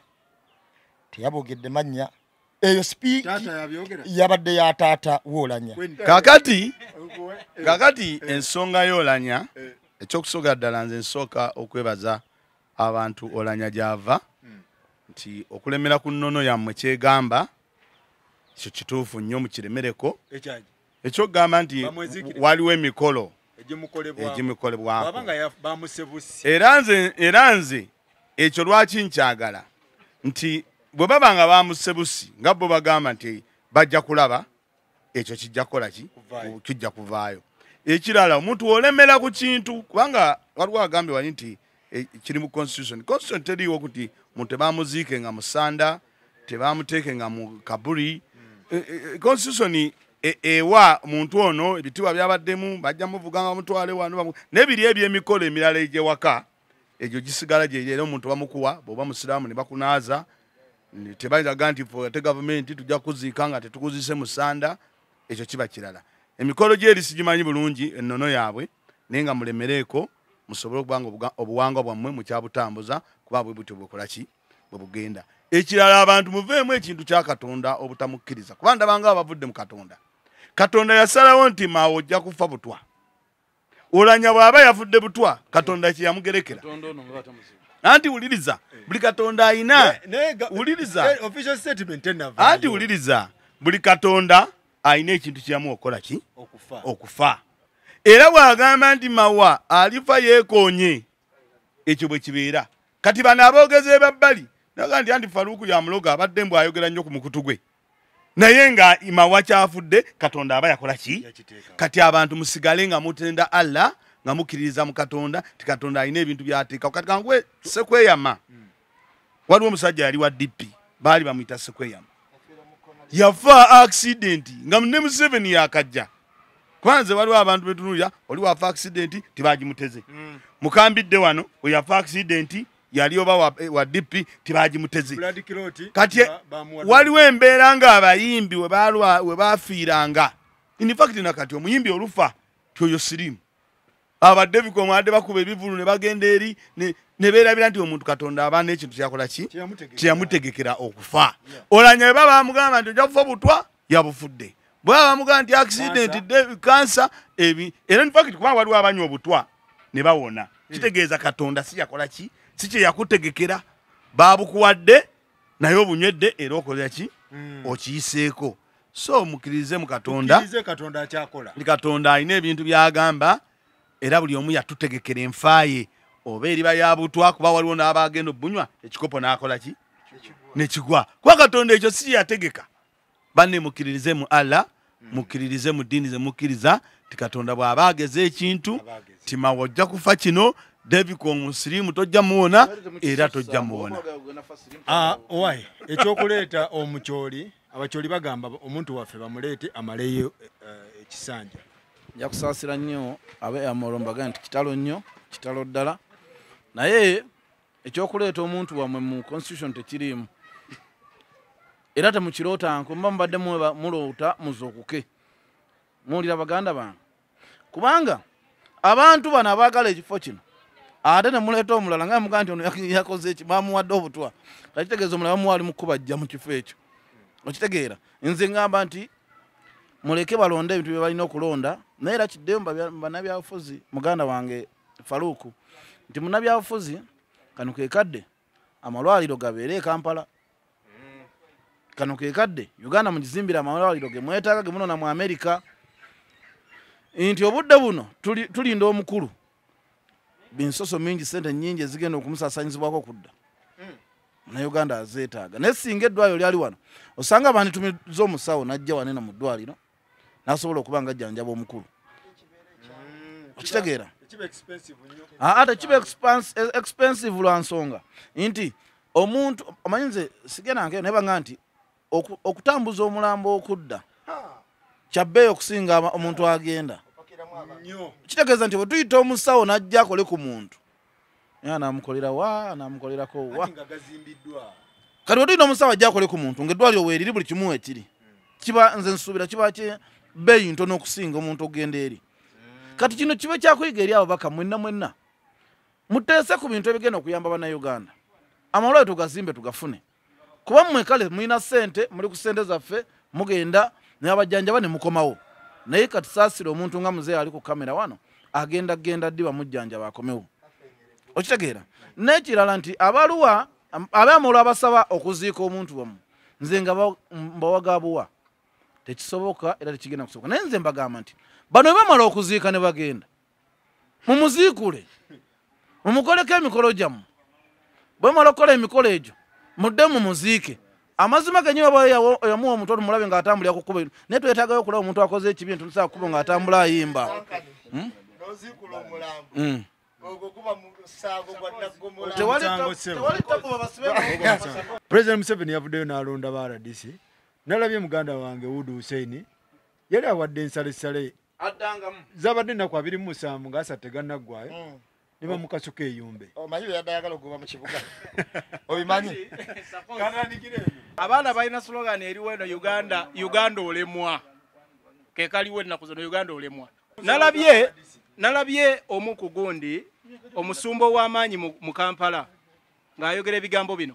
teyabogedde mannya eyo yabadde ya taata Wolanya kakati ensonga y'Olanya ekyokusooka ddala nze nsooka okwebaza abantu Olanya gy'ava nti okulemera ku nnono yammwe kyegamba ekyo kituufu nnyo mukiremereko ekyokugamba nti waliwo emikolo egimukolebwako era nze ekyo lwaki nkyagala nti bwe baba nga bamusebusi nga bo bagamba nti bajja kulaba ekyo kijja kukola ki kijja kuvaayo ekirala omuntu olemera ku kintu kubanga waliwo agambye wali nti kiri mu constitution teriiwo kuti muntu tebamuziike nga musanda tebamuteeke nga mu kaburi constitution ewa muntu ono ebitiibwa byabaddemu bajja muvuga nga mutwale wano n'ebiri ebyemikolo emirala egyewaka egyo gisigala gyera omuntu bamukuwa bw'oba musiraamu ne bakunaaza tebairaga nti te gavumenti tujja kuziika nga tetukuzise musanda ekyo kiba kirala emikolo gyeri sigimanyi bulungi ennono yaabwe naye nga mulemereeko musobole okubanga obuwangwa bwammwe mukyabutambuza kuba bwe butyo bwekola ki bwe bugenda ekirala abantu muveemu ekintu kya Katonda obutamukkiriza kuba ndabanga abavudde mu Katonda yasalawo nti maawe ojja kufa butwa Olanya bw'aba yavudde butwa Katonda kye yamugerekera anti wuliriza buli Katonda ayina wuliriza buli Katonda ayina ekintu kyamu okola ki okufa era bw'agamba nti mawa alifa yeekoonye ekyo bwe kibeera kati bano aboogezi ebabbali naga nti anti Faruku yamuloga abadde mbw ayogera nnyo ku mukutu gwe naye nga mawa kyafudde Katonda aba yakola ki kati abantu musigale nga mutenda Allah nga mukkiririza mu Katonda ti Katonda alina ebintu byateeka kati kangwe Sekweyama waliwo omusajja yali wa DP baali bamuyita Sekweyama yafa accident nga ne Museveni yakajja kwanze waliwo abantu betunulya oli wafa accident tibagimuteze mukambidde wano oyafa accident yali oba wa DP tibagimuteze kati waliwo embeera nga abayimbi we bafiiranga in fact nakati omuyimbi olufa tyoyo sirimu abadde bikomwadde bakuba ebivulu ne bagenda eri ne beerabira nti omuntu Katonda abaana ekintu kyakola ki kyeyamutegekera okufa Olanya bwe baba bamugamba nti ojja kufa butwa yabufudde bwe baba bamugamba nti accident cancer ebi era in fact kubanga waliwo abanywa obutwa ne bawona kitegeeza Katonda si yakola ki si kye yakutegekera babukuwadde naye obunywedde era okolera ki okiyiseeko so mukkiririze mu Katonda ni Katonda alina ebintu byagamba era buli omu yatutegekera enfaaye oba eriba yabutwa kuba waliwo n'abagenda obunywa ekikopo n'akola ki nekigwa kuba Katonda ekyo si yategeka banne mukkiririze mu Allah mukkiririze mu ddiini ze mukkiriza ti Katonda bw'aba ageza ekintu ti mawe ojja kufa kino David omusirimu tojja muwona era tojja muwona ekyokuleeta omukyoli abacholi bagamba omuntu waffe bamuleete amaleyo ekisanja nja kusaasira nnyo abe amolombaga nti kitalo nnyo kitalo ddala naye ekyokuleeta omuntu wamwe mu constitution tekiriimu era temukirootanko mba mubadde muloota muzuukuke muwulira baganda bange kubanga abantu bano abaagala ekifo kino ate ne muleeta omulala nga mugaa nti ono yakoze eki bamuwadde obutwa kakitegeeza omulala bamuwaali mu kubajja mu kifo ekyo okitegeera nze ngamba nti muleke balonde ebintu bye balina okulonda naye era kiddeyo bannabyabufuzi muganda wange Faruku nti munnabyabufuzi kano kekadde amalwaliro gabeere e Kampala kano kekadde Uganda mugizimbira amalwaliro ge mwetaaga ge munona mu Amerika nti obudde buno tulinda omukulu binsoso mingi sente nyingi ezigenda okumusasanyizibwako kudda na Uganda azeetaaga naye singa eddwaliro lyali wano osanga abantu tumiza omusawo najja wanena mu ddwaliro nasobola okuba nga ajjanjaba omukulu okitegeera ate kiba expensive lwa nsonga nti omuntu omanyize sigenda nkeyo naye banga nti okutambuza omulambo okudda kyabbeeyo okusinga omuntu agenda kitegeeza nti bwe tuyita omusawo najja akole ku muntu naye anaamukolera wa anaamukolerako wa kati bwe tuyita omusawo ajja akole ku muntu ng'eddwaliro weeriri buli kimu ekiri kiba nze nsuubira kiba bbeeyi ntono okusinga omuntu ogenda eri kati kino kibe kyakuyiga eri ababaka mwenna muteese ku bintu ebigenda okuyamba bannayuganda amalwaliro tugazimbe tugafune kuba mmwe kale mulina ssente muli ku ssente zaffe mugenda n'abajjanjaba ne mukomawo naye kati saasira omuntu nga muzeeyi ali ku kamera wano agenda ddi bamujjanjaba akomewo okitegeera n'ekirala nti abaluwa ab'amalwa abasaba okuziika omuntu wamu nze nga mbawagabuwa tekisoboka era tekigenda kusoboka naye nze mbagamba nti bano bamala okuziika ne bagenda mumuziikule mumukoleko emikolo gyammwe bwe mala okukola emikolo egyo mudde mumuziike amazima genyiwe bwe yamuwa omutono mulabe ng'atambulira ku kkubo naye twetaagayo okulaba omuntu akoze ekibi nti tusaa kkubo ng'atambula ayimba President Museveni yavuddeyo n'alonda ba RDC nalabye muganda wange Wudu Hussein yali awadde ensalesale zabadde ennaku 27 ng'asatu tegannaggwayo ne bamukasuka eyumbe omanyi yadayagala okuva mu kibuga obimanyi abaana balina slogan eriwo eno Uganda olemwa kekaliwo ennaku zino Uganda olemwa nalabye omu ku gundi omusumba ow'amaanyi mu Kampala ng'ayogera ebigambo bino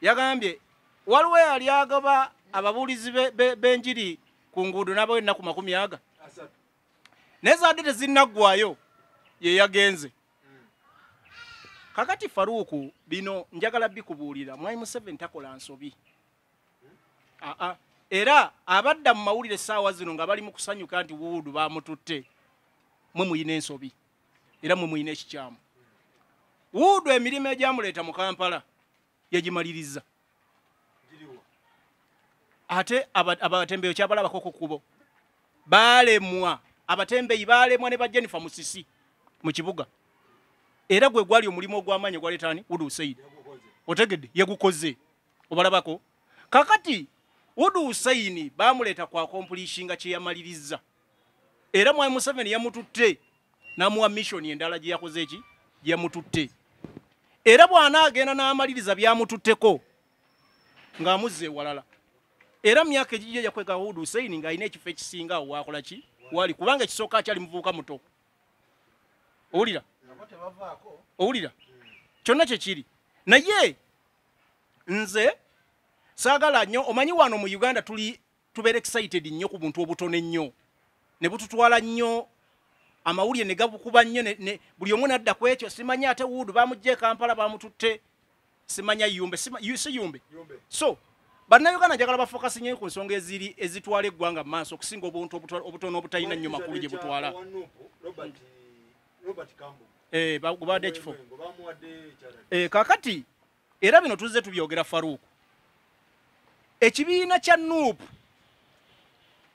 yagambye waliwo yali agaba ababuulizi b'enjiri ku nguudo n'abawo ennaku 40 naye zadde tezinnaggwayo ye yagenze kakati Faruku bino njagala bikubuulira Mwai Museveni takola nsobi era abadda mu mawulire saawa zino nga bali mu kusanyuka nti Wuudu bamututte mwe muyina ensobi era mwe muyina ekikyamu Wuudu emirimu egyamuleeta mu Kampala yagimaliriza ate abatembeyo kyabalabako ku kkubo baalemwa abatembeyi baalemwa ne bajenifa musisi mu kibuga era gwe gwali omulimu ogw'amaanyi gwaleetaani Wudu Hussein otegedde yagukoze obalabako kakati Wudu Hussein baamuleeta kwa kompulishinga kye yamaliriza era Mwai Museveni yamututte n'amuwa missoni endala gye yakoze eki gye yamututte era bw'anaagenda n'amaliriza byamututteko ng'amuzze ewalala era myaka egijja yakweka Wudu Hussein ng'alina ekifo ekisinga awo waakola ki wali kubanga ekisooka akyali muvubuka muto owulira kyonna kyekiri naye nze saagala nnyo omanyi wano mu Uganda tubeera excited nnyo ku buntu obutono ennyo ne bututwala nnyo amawulire ne gabukuba nnyo buli omu nadda ku ekyo simanya ate Wuudu bamugja e Kampala bamututte simanya yumbe so bannayuganda njagala bafokasi nnyo ku nsonga ezitwala eggwanga mu maaso okusinga obuntu obutono obutalina nnyo makulu gye butwala bagubadde ekifo kakati era bino tuzze tubyogera Faruku ekibiina kya Nuupu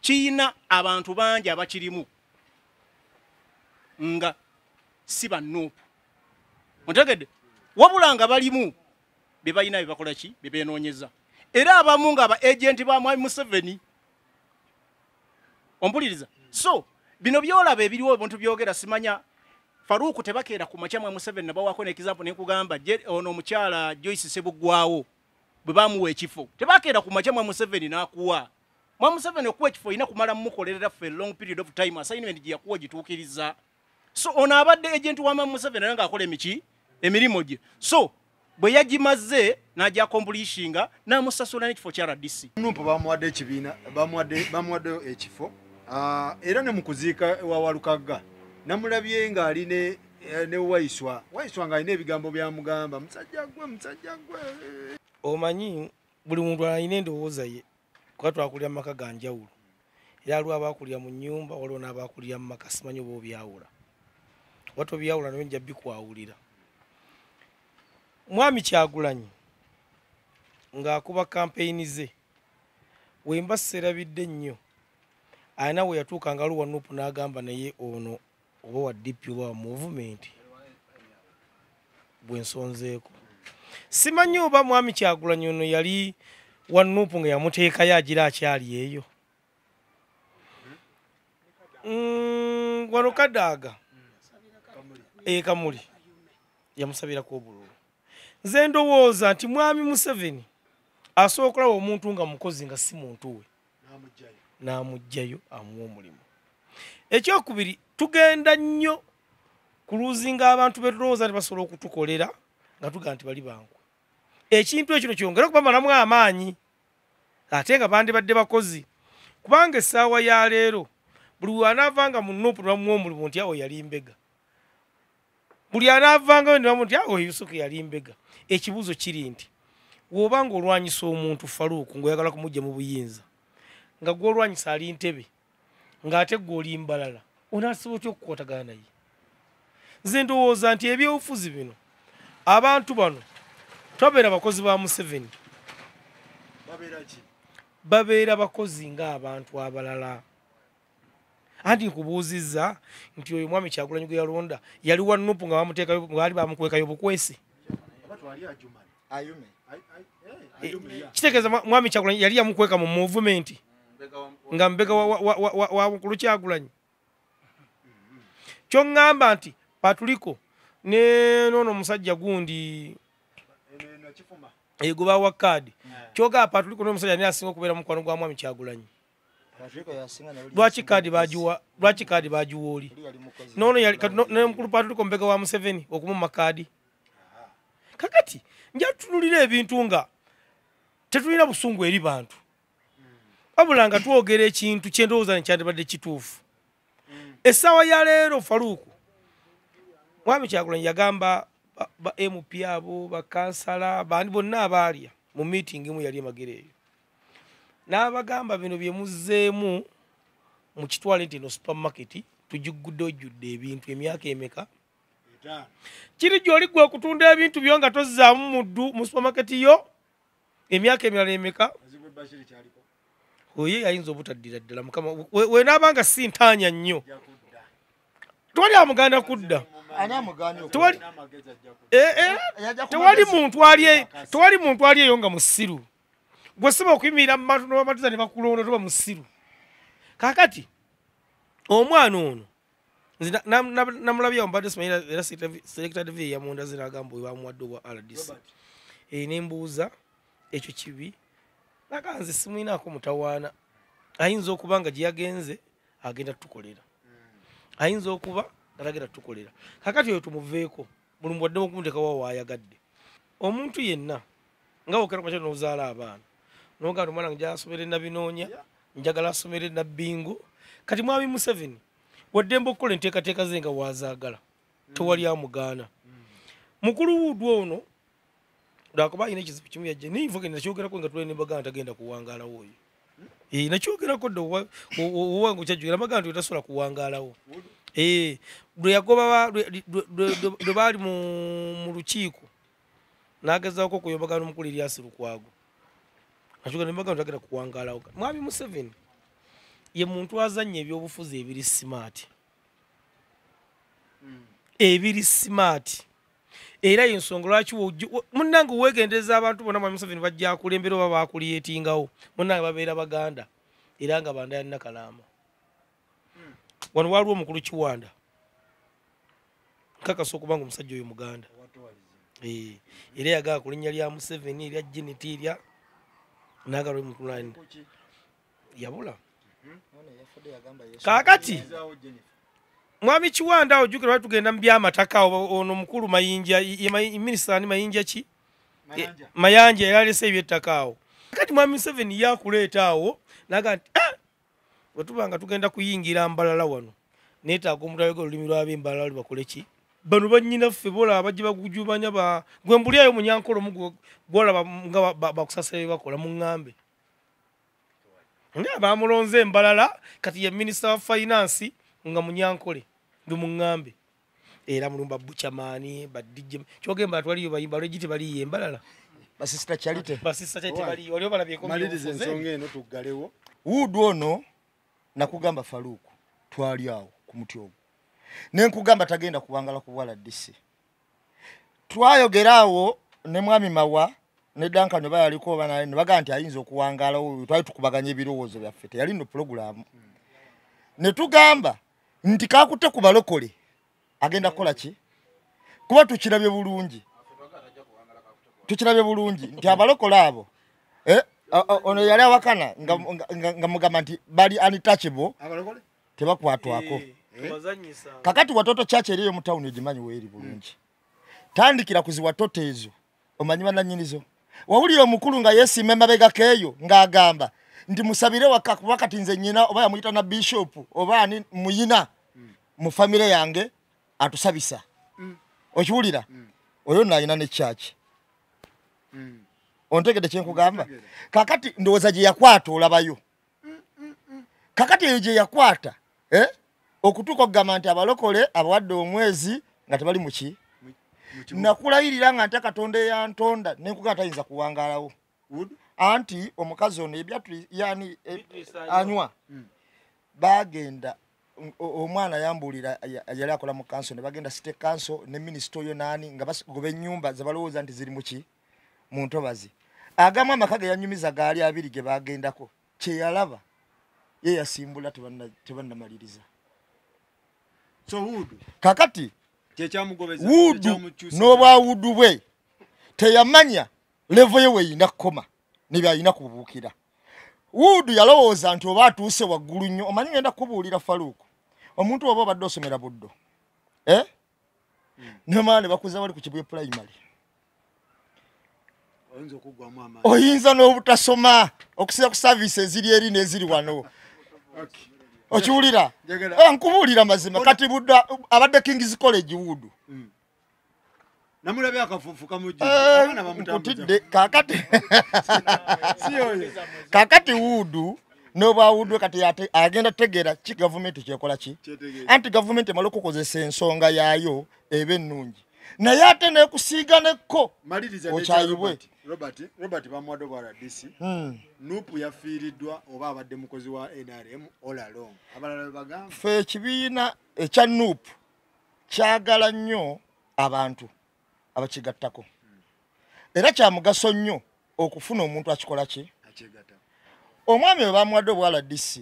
kiyina abantu bangi abakirimu nga si ba Nuupu mutegedde wabula nga balimu bye balina bye bakola ki bye beenoonyeza era abamu nga aba agent ba Mwami Museveni. Ompuliriza. So bino byolaba ebiriwo abantu byogera simanya Faruku tebakeera ku makya Mwami Museveni nabawako n'example ne kugamba ono omukyala Joyce Sebugwawo bwe bamuwa ekifo tebakeera ku makya Mwami Museveni n'akuwa Mwami Museveni okuwa ekifo ina kumala mukolerera for a long period of time assignment gye yakuwa gituukiriza. So ono abadde agent wa Mwami Museveni nga akola emirimo gye. So bwe yagimaze n'ajja completioninga n'amusasula n'ekifo kya RDC. Numpo bamuwadde ekibiina bamuwadde ekifo era ne mu kuziika wawalukaga namulabye nga ali ne Waiswa nga alina ebigambo byamugamba musajja gwe. Omanyi buli muntu alina endowooza ye kuba twakulira mu maka ga njawulo era aliwo abaakulira mu nnyumba waliwo n'abaakulira mu maka simanyi oba obyawula oba tobyawula naye nja bikwawulira. Mwami Kyagulanyi ng'akuba kampeyini ze wemba serabidde nnyo alina we yatuuka nga aliwo Nuupu n'agamba naye ono oba wa DP oba wa movement bwensonzeeko. Simanyi oba Mwami Kyagulanyi ono yali wa Nuupu nga yamuteekayo agira akyali eyo. Wano Kadaaga Kamuli yamusabirako obululu. Nze ndowooza nti Mwami Museveni asookola omuntu nga mukozi nga si muntu we n'amugjayo amuwa omulimu. Ekyokubiri tugenda nnyo kuluzinga abantu betulowooza nti basobola okutukolera nga tugaa nti bali bankwe. Ekintu ekyo kyongera okubamalamu amaanyi ate nga bandibadde bakozi kubanga essaawa ya leero buli wanaavanga mu Nuupu bamuwa omulimu nti awo yali mbega. Buli anaavangayo ne bamu nti awo Yusufu yali mbega. Ekibuuzo kiri nti w'obanga olwanyisa omuntu Faruku ng'oyagala kumujja mu buyinza nga gw'olwanyisa ali ntebe ng'ate gw'oli mbalala onaasobola otya okukwatagana naye? Nze ndowooza nti ebyobufuzi bino abantu bano twabeera bakozi ba Museveni babeera bakozi ng'abantu abalala. Anti nkubuuzizza nti oyo Mwami Kyagulanyi gwe yalonda yali wa Nuupu nga bamuteekayo baali bamukwekayo bukwesi. Kitegeeza Mwami Kyagulanyi yali yamukweka mu movement nga mbega wa mukulu Kyagulanyi. Kyongamba nti Patuliko ne nono musajja gundi gwe bawa kaadi kyogamba Patuliko n'omusajja ne asinga okubeera mukwano gwa Mwami Kyagulanyi. Lwaki kaadi bagiwa oli? Nono ne mukulu Patuliko mbega wa Museveni okumumma kaadi. Kakati nja tutunulira ebintu nga tetulina busungu eri bantu wabula nga twogera ekintu kyendowooza nekyandibadde kituufu. Essaawa ya leero Faruku Mwami Kyagulanyi yagamba ba MP abo bakansala bandi bonna abaalya mu meeting emu yali emagere eyo n'abagamba bino bye muzzeemu mu kitwale nti no supermarket tugigudde ojjudde ebintu emyaka emeka kiri gy'oli gwe okutunda ebintu byo nga tozzaamu muddu mu supermarket yo emyaka emirala emeka. Oye ayinza obutaddira ddala Mukama we naabanga si ntaanya nnyo tewali amuganda kudda. Tewali muntu ali eyo nga musiru gwe siba okuyimirira mu matuza ne bakulonda toba musiru. Kakati omwana ono nze namulabya mbadde simanyira era selector TV yamunda ziragamba we bamuwadde obwa RDC nembuuza ekyo kibi nakanze simuyinaako mutawaana ayinza okuba nga gye yagenze agenda tukolera ayinza okuba atagenda tukolera. Kakati oyo tumuveeko buli muwaddemu okumuteekawo waayagadde. Omuntu yenna nga wokera kumakya n'ozaala abaana noga nti omwana njagala asomere nabinoonya njagala asomere nabbingo. Kati Mwami Museveni waddembe okukola enteekateeka ze nga waazaagala tewali amugaana. Mukulu wuudwa ono lwakuba alina ekizibu kimu yajja niinvuge nakyogerako nga tulina embagana tagenda kuwangaalawo oyo. Nakyogerako dda owange okyajjukira amagana nti tasobola kuwangaalawo. Lwe yagoba lwe baali mu lukiiko n'agezaako okuyombagana n'omukulu Eryasi Lukwago nakyogerako embagana tagenda kuwangaalawo. Mwami Museveni ye muntu azannya ebyobufuzi ebiri smart era ensonga lwaki munnange weegendereza abantu bonna mwami Museveni bajja kulembera oba bakuliyetingawo munnange babeera baganda era nga banda yalina kalaama wano waliwo omukulu Kiwanda nkakasa okuba nga omusajja oyo muganda era yagala ku linnya lya Museveni erya jeniti erya nagala omukulani yabula kaakati mwami Kiwanda ojjukira tugenda mu byamataka ono mukulu Mayinja minisita ni Mayinja ki Mayanja era alese ebyettaka awo kati mwami Museveni yakuleeta awo naga nti wetubanga tugenda kuyingira Mbalala wano neetaaga omutale olulimi lw'ab'Embalala lubakole ki bano bannyinaffe boolaba bajje bagujubanya gwe mbulyayo munyankolo mu gwolaba nga bakusasira bakola mu ŋŋambe nga bamulonze Mbalala kati ye minisita wa finance nga munyankole ndi mu ŋŋambe era mulumba buchamani badijje kyogemba twaliyo bayimba lwegiti baliyo Mbalala basista Charite baliyo waliyo balabyeko maliriza ensonga eno tuggalewo Wudu ono nakugamba Faruku twali awo ku muti ogwo nenkugamba tagenda kuwangala ku bwala DC twayogerawo ne mwami Mawa ne Duncan baba yaliko bana ne baga nti ayinza okuwangala twali tukubaganya ebirowoozo byaffe yali no program ne tugamba nti kakutte ku balokole agenda kola ki kuba tukirabye bulungi nti abalokole abo ono yali awakana nga mugamba nti bali untouchable tebakwatwako kakati watoto chache eriyo mu town egimanyi weeri bulungi tandikira kuzi watoto ezo omanyi bananyinizo wawulira omukulu nga yesiima emabega keeyo ng'agamba nti musabire wakati nze nnyina oba yamuyita na bishop oba ani muyina mu famire yange atusabisa okiwulira oyo nayina ne church ontegede kyenkugamba kakati ndowooza gye yakwata olabayo kakati eyo gye yakwata okutuuka okugamba nti abalokole abawadde omwezi nga tebali muki nakulayirira nga nti Katonda eyantonda nenkugamba tayinza kuwangalawo anti omukazi ono ebyatu yani anywa bagenda omwana yambulira yali akola mu kanso ne bagenda state council ne minister oyo nani nga bagoba ennyumba zabalowooza nti ziri muki mu ntobazi agamu amaka yanyumiza gaali abiri ge bagendako kye yalaba ye yasimbula tebannamaliriza so Wudu kakati kyekyamugobereza Wudu n'obwa Wudu bwe teyamanya levo ye weyina koma nebyayina kubuukira Wudu yalowooza nti oba atuuse waggulu nnyo omanyi ngenda kubuulira Faruku omuntu oba obadde osomera buddo nemaane bakuza bali ku Kibuye primary oyinza n'obutasoma okusiya ku service eziri eri n'eziri wano okiwulira nkubuulira mazima kati budda abadde King's College Wudu namulabye akafufuka mujju nkutidde kakati Wudu n'obwa Wudu kati agenda tegeera ki gavumenti kyekola ki anti gavumenti emala okukozesa ensonga yaayo eba ennungi naye ate neekusiiga nekko okyayibwe Robert bamuwadde bwa DC Nupu yafiiriddwa oba abadde mukozi wa NRM all along abalala bagamba fe ekibiina ekya Nupu kyagala nnyo abantu abakigattako era kya mugaso nnyo okufuna omuntu akikola ki omwami we bamuwadde obwa DC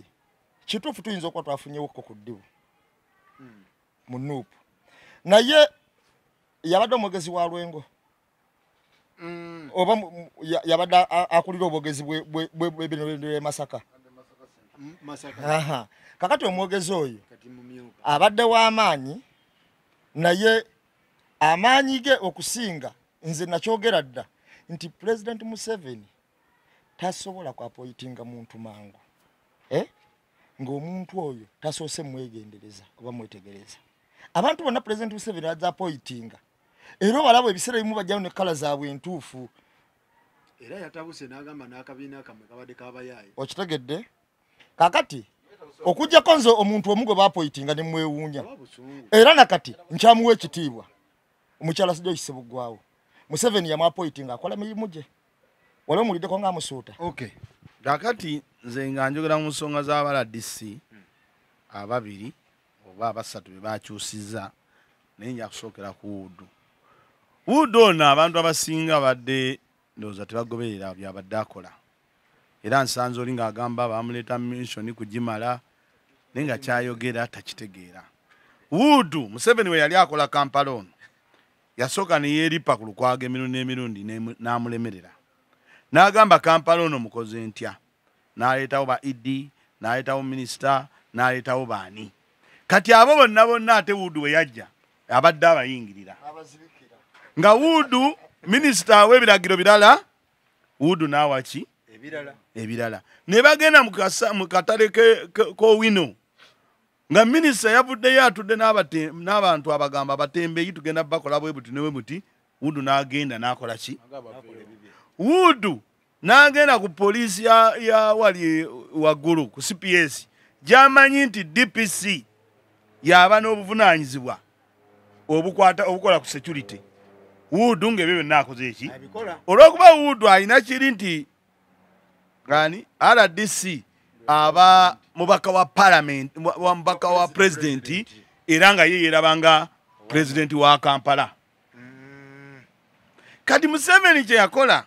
kituufu tuyinza okuba twafunyewokko ku ddibu mu Nupu naye yabadde omwogezi wa Lwengo oba yabadde akulira obwogezi bwe Masaka kakati omwogezi oyo abadde w'amaanyi naye amaanyi ge okusinga nze nakyogera dda nti President Museveni tasobola kwapoyitinga muntu mangu ng'omuntu oyo tasoose mwegendereza oba mwetegereza abantu bonna President Museveni azza apoyitinga era balabo ebiseera bimu bajjayo ne kala zaabwe entuufu era yatabuse n'agamba n'akabiina kamwe kabadde kabayaaye okitegedde kakati okujjako nze omuntu omu gwe baapoyitinga ne mwewuunya era nakati nkyamuwa ekitiibwa omukyala sijja okisebugwawo Museveni yamwapoyitinga akola mirimu gye waliwo muliddeko ng'amusuuta kakati nze nga njogera mu nsonga z'abala DC ababiri 2 oba abasatu be bakyusizza naye nja kusookera ku Wudu Wudo na abantu abasinga badde ndoza tebagoberera byabadde akola. Era nsanze olinga agamba bamuleta mission kugimala nenga kyayogera takitegeera. Wudu Museveni we yali akola Kampala ono yasoka ne yeripa ku lukwago emirundi n'amulemerera. N'agamba Kampala ono mukoze ntya. N'aleetawo ba ED, n'aleetawo minisita, n'aleetawo baani. Kati abo bonna ate Wudu we yajja abadde abayingirira. Nga Wudu minisita w'ebiragiro birala, Wudu n'awaki ebirala. Ne bagenda mu katale ko wino. Nga minisita yavuddeyo atudde n'abantu abagamba batembeyi tugenda bakola bwe buti ne buti. Wudu n'agenda n'akola ki? Wudu n'agenda ku poliisi ya wali waggulu ku CPS gy'amanyi nti DPC yaba n'obuvunaanyizibwa obukola ku security. Wudu ng'ebyo byonna akoze eki? Olw'okuba Wudu alina kiri nti RDC aba mubaka wa parliament, mubaka wa president, era nga ye yerabanga president wa Kampala. Kati Museveni kye yakola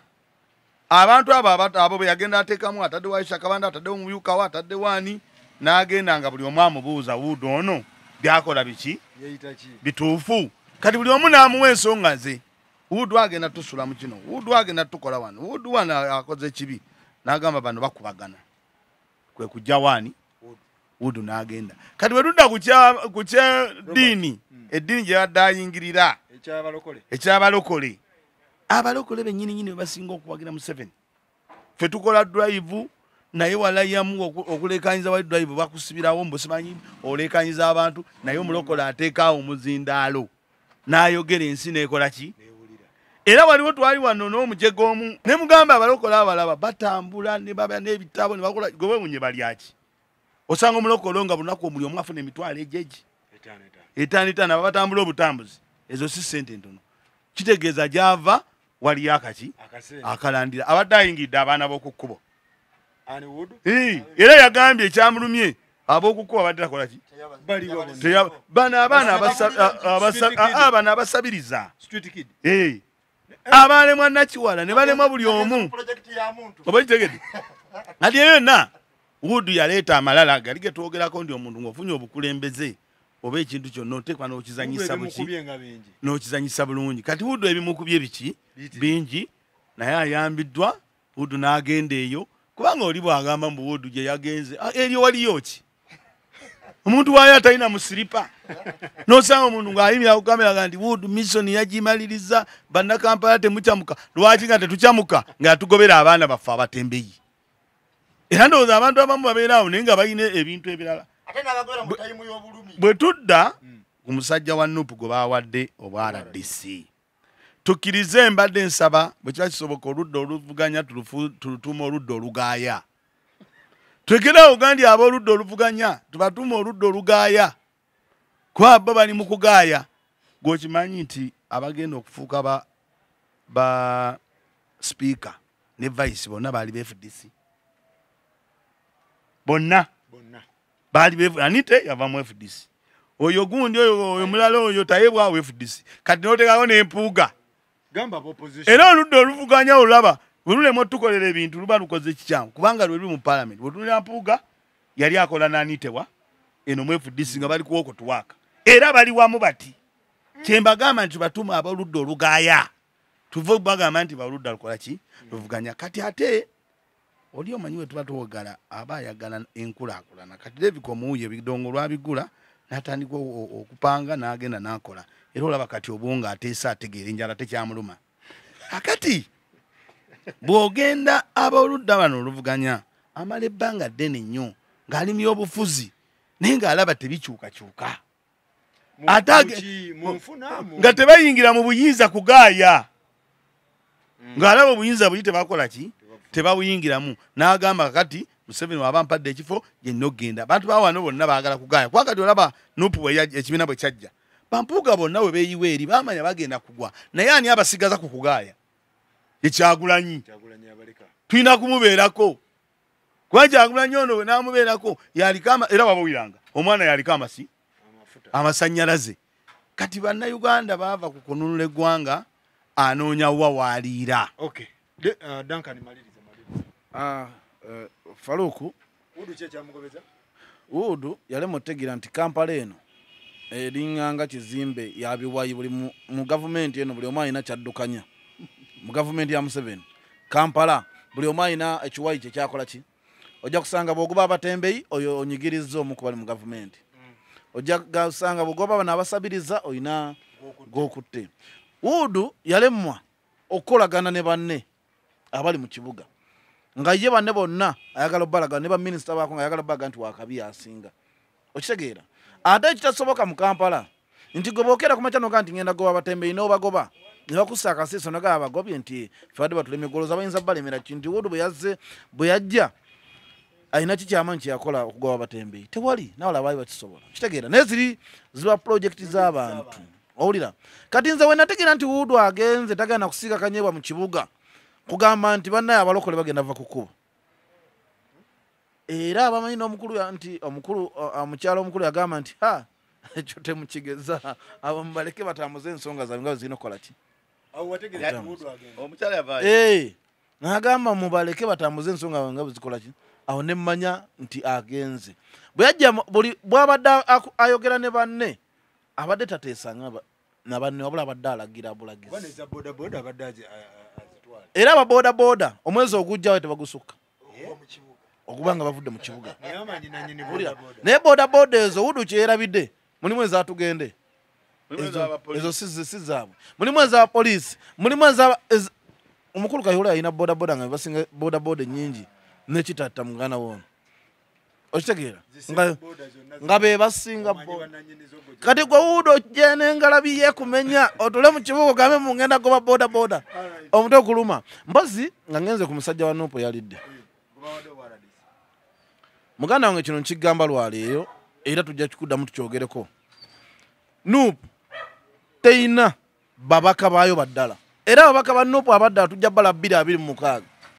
abantu abo be yagenda atekamu atadde wa Aisha Kabanda atadde omuyuka wa atadde wani n'agenda nga buli omu amubuuza Wudu ono byakola biki bituufu. Kati buli omu n'amuwa ensonga ze. Wudu agenda tusula mu kino, Wudu agenda tukola wano, Wudu wano akoze kibi. N'agamba bano bakubagana. Kwe kujja wani Wudu n'agenda. Kati bwe tudda ku kya dini, eddiini gye yadde ayingirira ekyabalokole. Abalokole bennyini basinga okuwagira Museveni. Ffe tukola drive naye walayamu okulekanyiza wa drive bakusibirawo mbosimanyi olekanyiza abantu naye omulokole ateekaawo omuzindaalo n'ayogera ensi n'ekola ki? Era waliwo twali wano n'omujego omu ne mugamba abalokole abalaba batambula ne baba n'ebitabo ne bakola gobe munye balyaki. Osanga omulokole nga bunaku omuli omu afuna emitwalo ejeji etaano batambula obutambuzi. Ezo si ssente ntono. Kitegeeza gyava wali akaki akalandira abadde ayingidde abaana b'okukkubo. Era yagambye ekyamulumye ab'okukkubo badde takola ki? Bano abaana abasabiriza abalemwa Nakiwala ne balemwa buli omu. Oba kitegedde? Ati yonna Wudu yaleeta amalala gali ge twogerako ndi omuntu ng'ofunye obukulembeze oba ekintu kyonna oteekwa n'okizanyisa buki n'okizanyisa bulungi. Kati Wudu ebimukubye biki bingi naye ayambiddwa. Wudu n'agenda eyo kubanga oli bw'agamba mbu Wudu gye yagenze eryo waliyo ki? Omuntu waayo atalina musiripa n'osanga omuntu ng'ayimira ku kamera nti Wudu mission yagimaliriza bannakampala temukyamuka. Lwaki nga tetukyamuka nga yatugobera abaana baffe abatembeyi? Era ndowooza abantu abamu babeera awo naye nga balina ebintu ebirala. Bwe tudda ku musajja wa Nuupu gwe baawadde obwa RDC tukkirize mbadde nsaba bwe kiba kisoboka oludda oluvuganya tulutuuma oludda olugaaya. Twekerawo gandi ab'oludda oluvuganya tubatuuma oludda olugaaya kuba bo bali mu kugaaya. Gw'okimanyi nti abagenda okufuuka ba speaker ne vice bonna baali be FDC. Bonna baali Anite yava mu FDC. Oyo gundi oyo mulala oyo tayebwawo FDC. Kati n'oteekako n'empuuga. Era oludda oluvuganya olulaba bwe lulema tukolera ebintu luba lukoze kikyamu kubanga lwe luli mu parliament. Bwe tulina mpuuga yali akola n'Anitewa eno mu FDC nga bali kuwoko tuwaaka. Era bali wamu bati. Kyembagamba nti batuuma ab'oludda olugaaya. Tuva bagamba nti baludda lukola ki? Luvuganya. Kati ate oli omanyi we tuba tuwogala aba ayagala enkulaakulana. Kati David Omuwuye ebidongo lwabigula n'atandika okupanga n'agenda n'akola. Era olaba kati obwonga ateesa ategeera enjala tekyamuluma. Akati bw'ogenda ab'oludda bano oluvuganya amala ebbanga ddene nnyo ng'ali mu by'obufuzi naye ng'alaba tebikyukakyuka. Nga tebayingira mu buyinza kugaaya. Ng'alaba obuyinza buli tebakola ki? Tebawuyingiramu. N'agamba kati Museveni waba mpadde ekifo yenna ogenda. Abantu bawano bonna baagala kugaaya. Kuba kati olaba Nuupu ekibiina bwe kyajja. Bampuuga bonna we beeyiwa eri baamanya bagenda kugwa. Naye ani abasigaza ku kugaaya? Ekyagulanyi. Tulina kumubeerako. Kuba Kyagulanyi ono we n'amubeerako yaliko era wabawiranga. Omwana yaliko amasannyalaze. Kati bannayuganda baava ku kununula eggwanga anoonya wa waliira. Okay. Duncan maliriza. Faruku. Udu kye kyamugobeza? Udu yale mutegira nti Kampala eno eringa kizimbe yabiwayi buli mu government eno buli omu alina kyaddukanya. Mu government ya Museveni. Kampala buli omu alina ekiwayi kye kyakola ki? Ojja kusanga bwogoba abatembeyi oyo onyigirizza omu ku bali mu government. Ojja kusanga bwogoba bano abasabiriza oyina gokutte. Udu yalemwa okukolagana ne banne abali mu kibuga. Nga ye banne bonna ayagala balaga ne ba minister baako nga ayagala baga nti wakabi asinga. Okitegeera. Ate ekitasoboka mu Kampala nti gobokera kumachano kanti ngenda goba batembeyi no bagoba. Ne bakusaka siso naga abagobye nti fade batuleme goloza bayinza balemera kinti Udu bwe yajja ayina kikyamanyi yakola okugoba batembeyi. Tewali nawala abayi bakisobola. Kitegeera. Neziri ziba project z'abantu. Owulira. Kati nze we nategeera nti Udu agenze tagana kusiika kanyebwa mu kibuga. Kugamba nti bannaye abalokole bagenda va kukuba. Era abamanyi n'omukulu nti omukyalo omukulu yagamba nti ekyo temukigeza abamubaleke batambuze ensonga zaabwe nga zirina okukola ki. Awo wategeera Udu agenda. Omukyala yavaayo. N'agamba mubaleke batambuze ensonga zaabwe nga zikola ki. Awo ne mmanya nti agenze. Bwe yajja bw'abadde ayogera ne banne abadde tateesanga na banne wabula abadde alagira abulagizi. Baneza boda abadde azitwala. Era ababoda omwezi ogujjawo tebagusukka. Okubanga bavudde mu kibuga. Naye boda ezo Udu kyerabidde mulimu ezatugende. Ezo si zaabwe. Mulimu eza poliisi. Mulimu eza omukulu Kayihura alina boda nga basinga boda nnyingi n'ekitatta mugana wono. Okitegeera? Nga be basinga kati gwe Udu ojje n'engalabi yeekumenya otule mu kibuga ogambe mungenda goba boda omutwe okuluma. Mbazi nga ngenze ku musajja wa Nuupu yalidde. Muganda wange kino nkigamba lwaleero era tujja kikuddamu tukyogereko. Nuupu teyina babaka baayo baddala. Era ababaka ba Nuupu abaddala tujja bbala 226.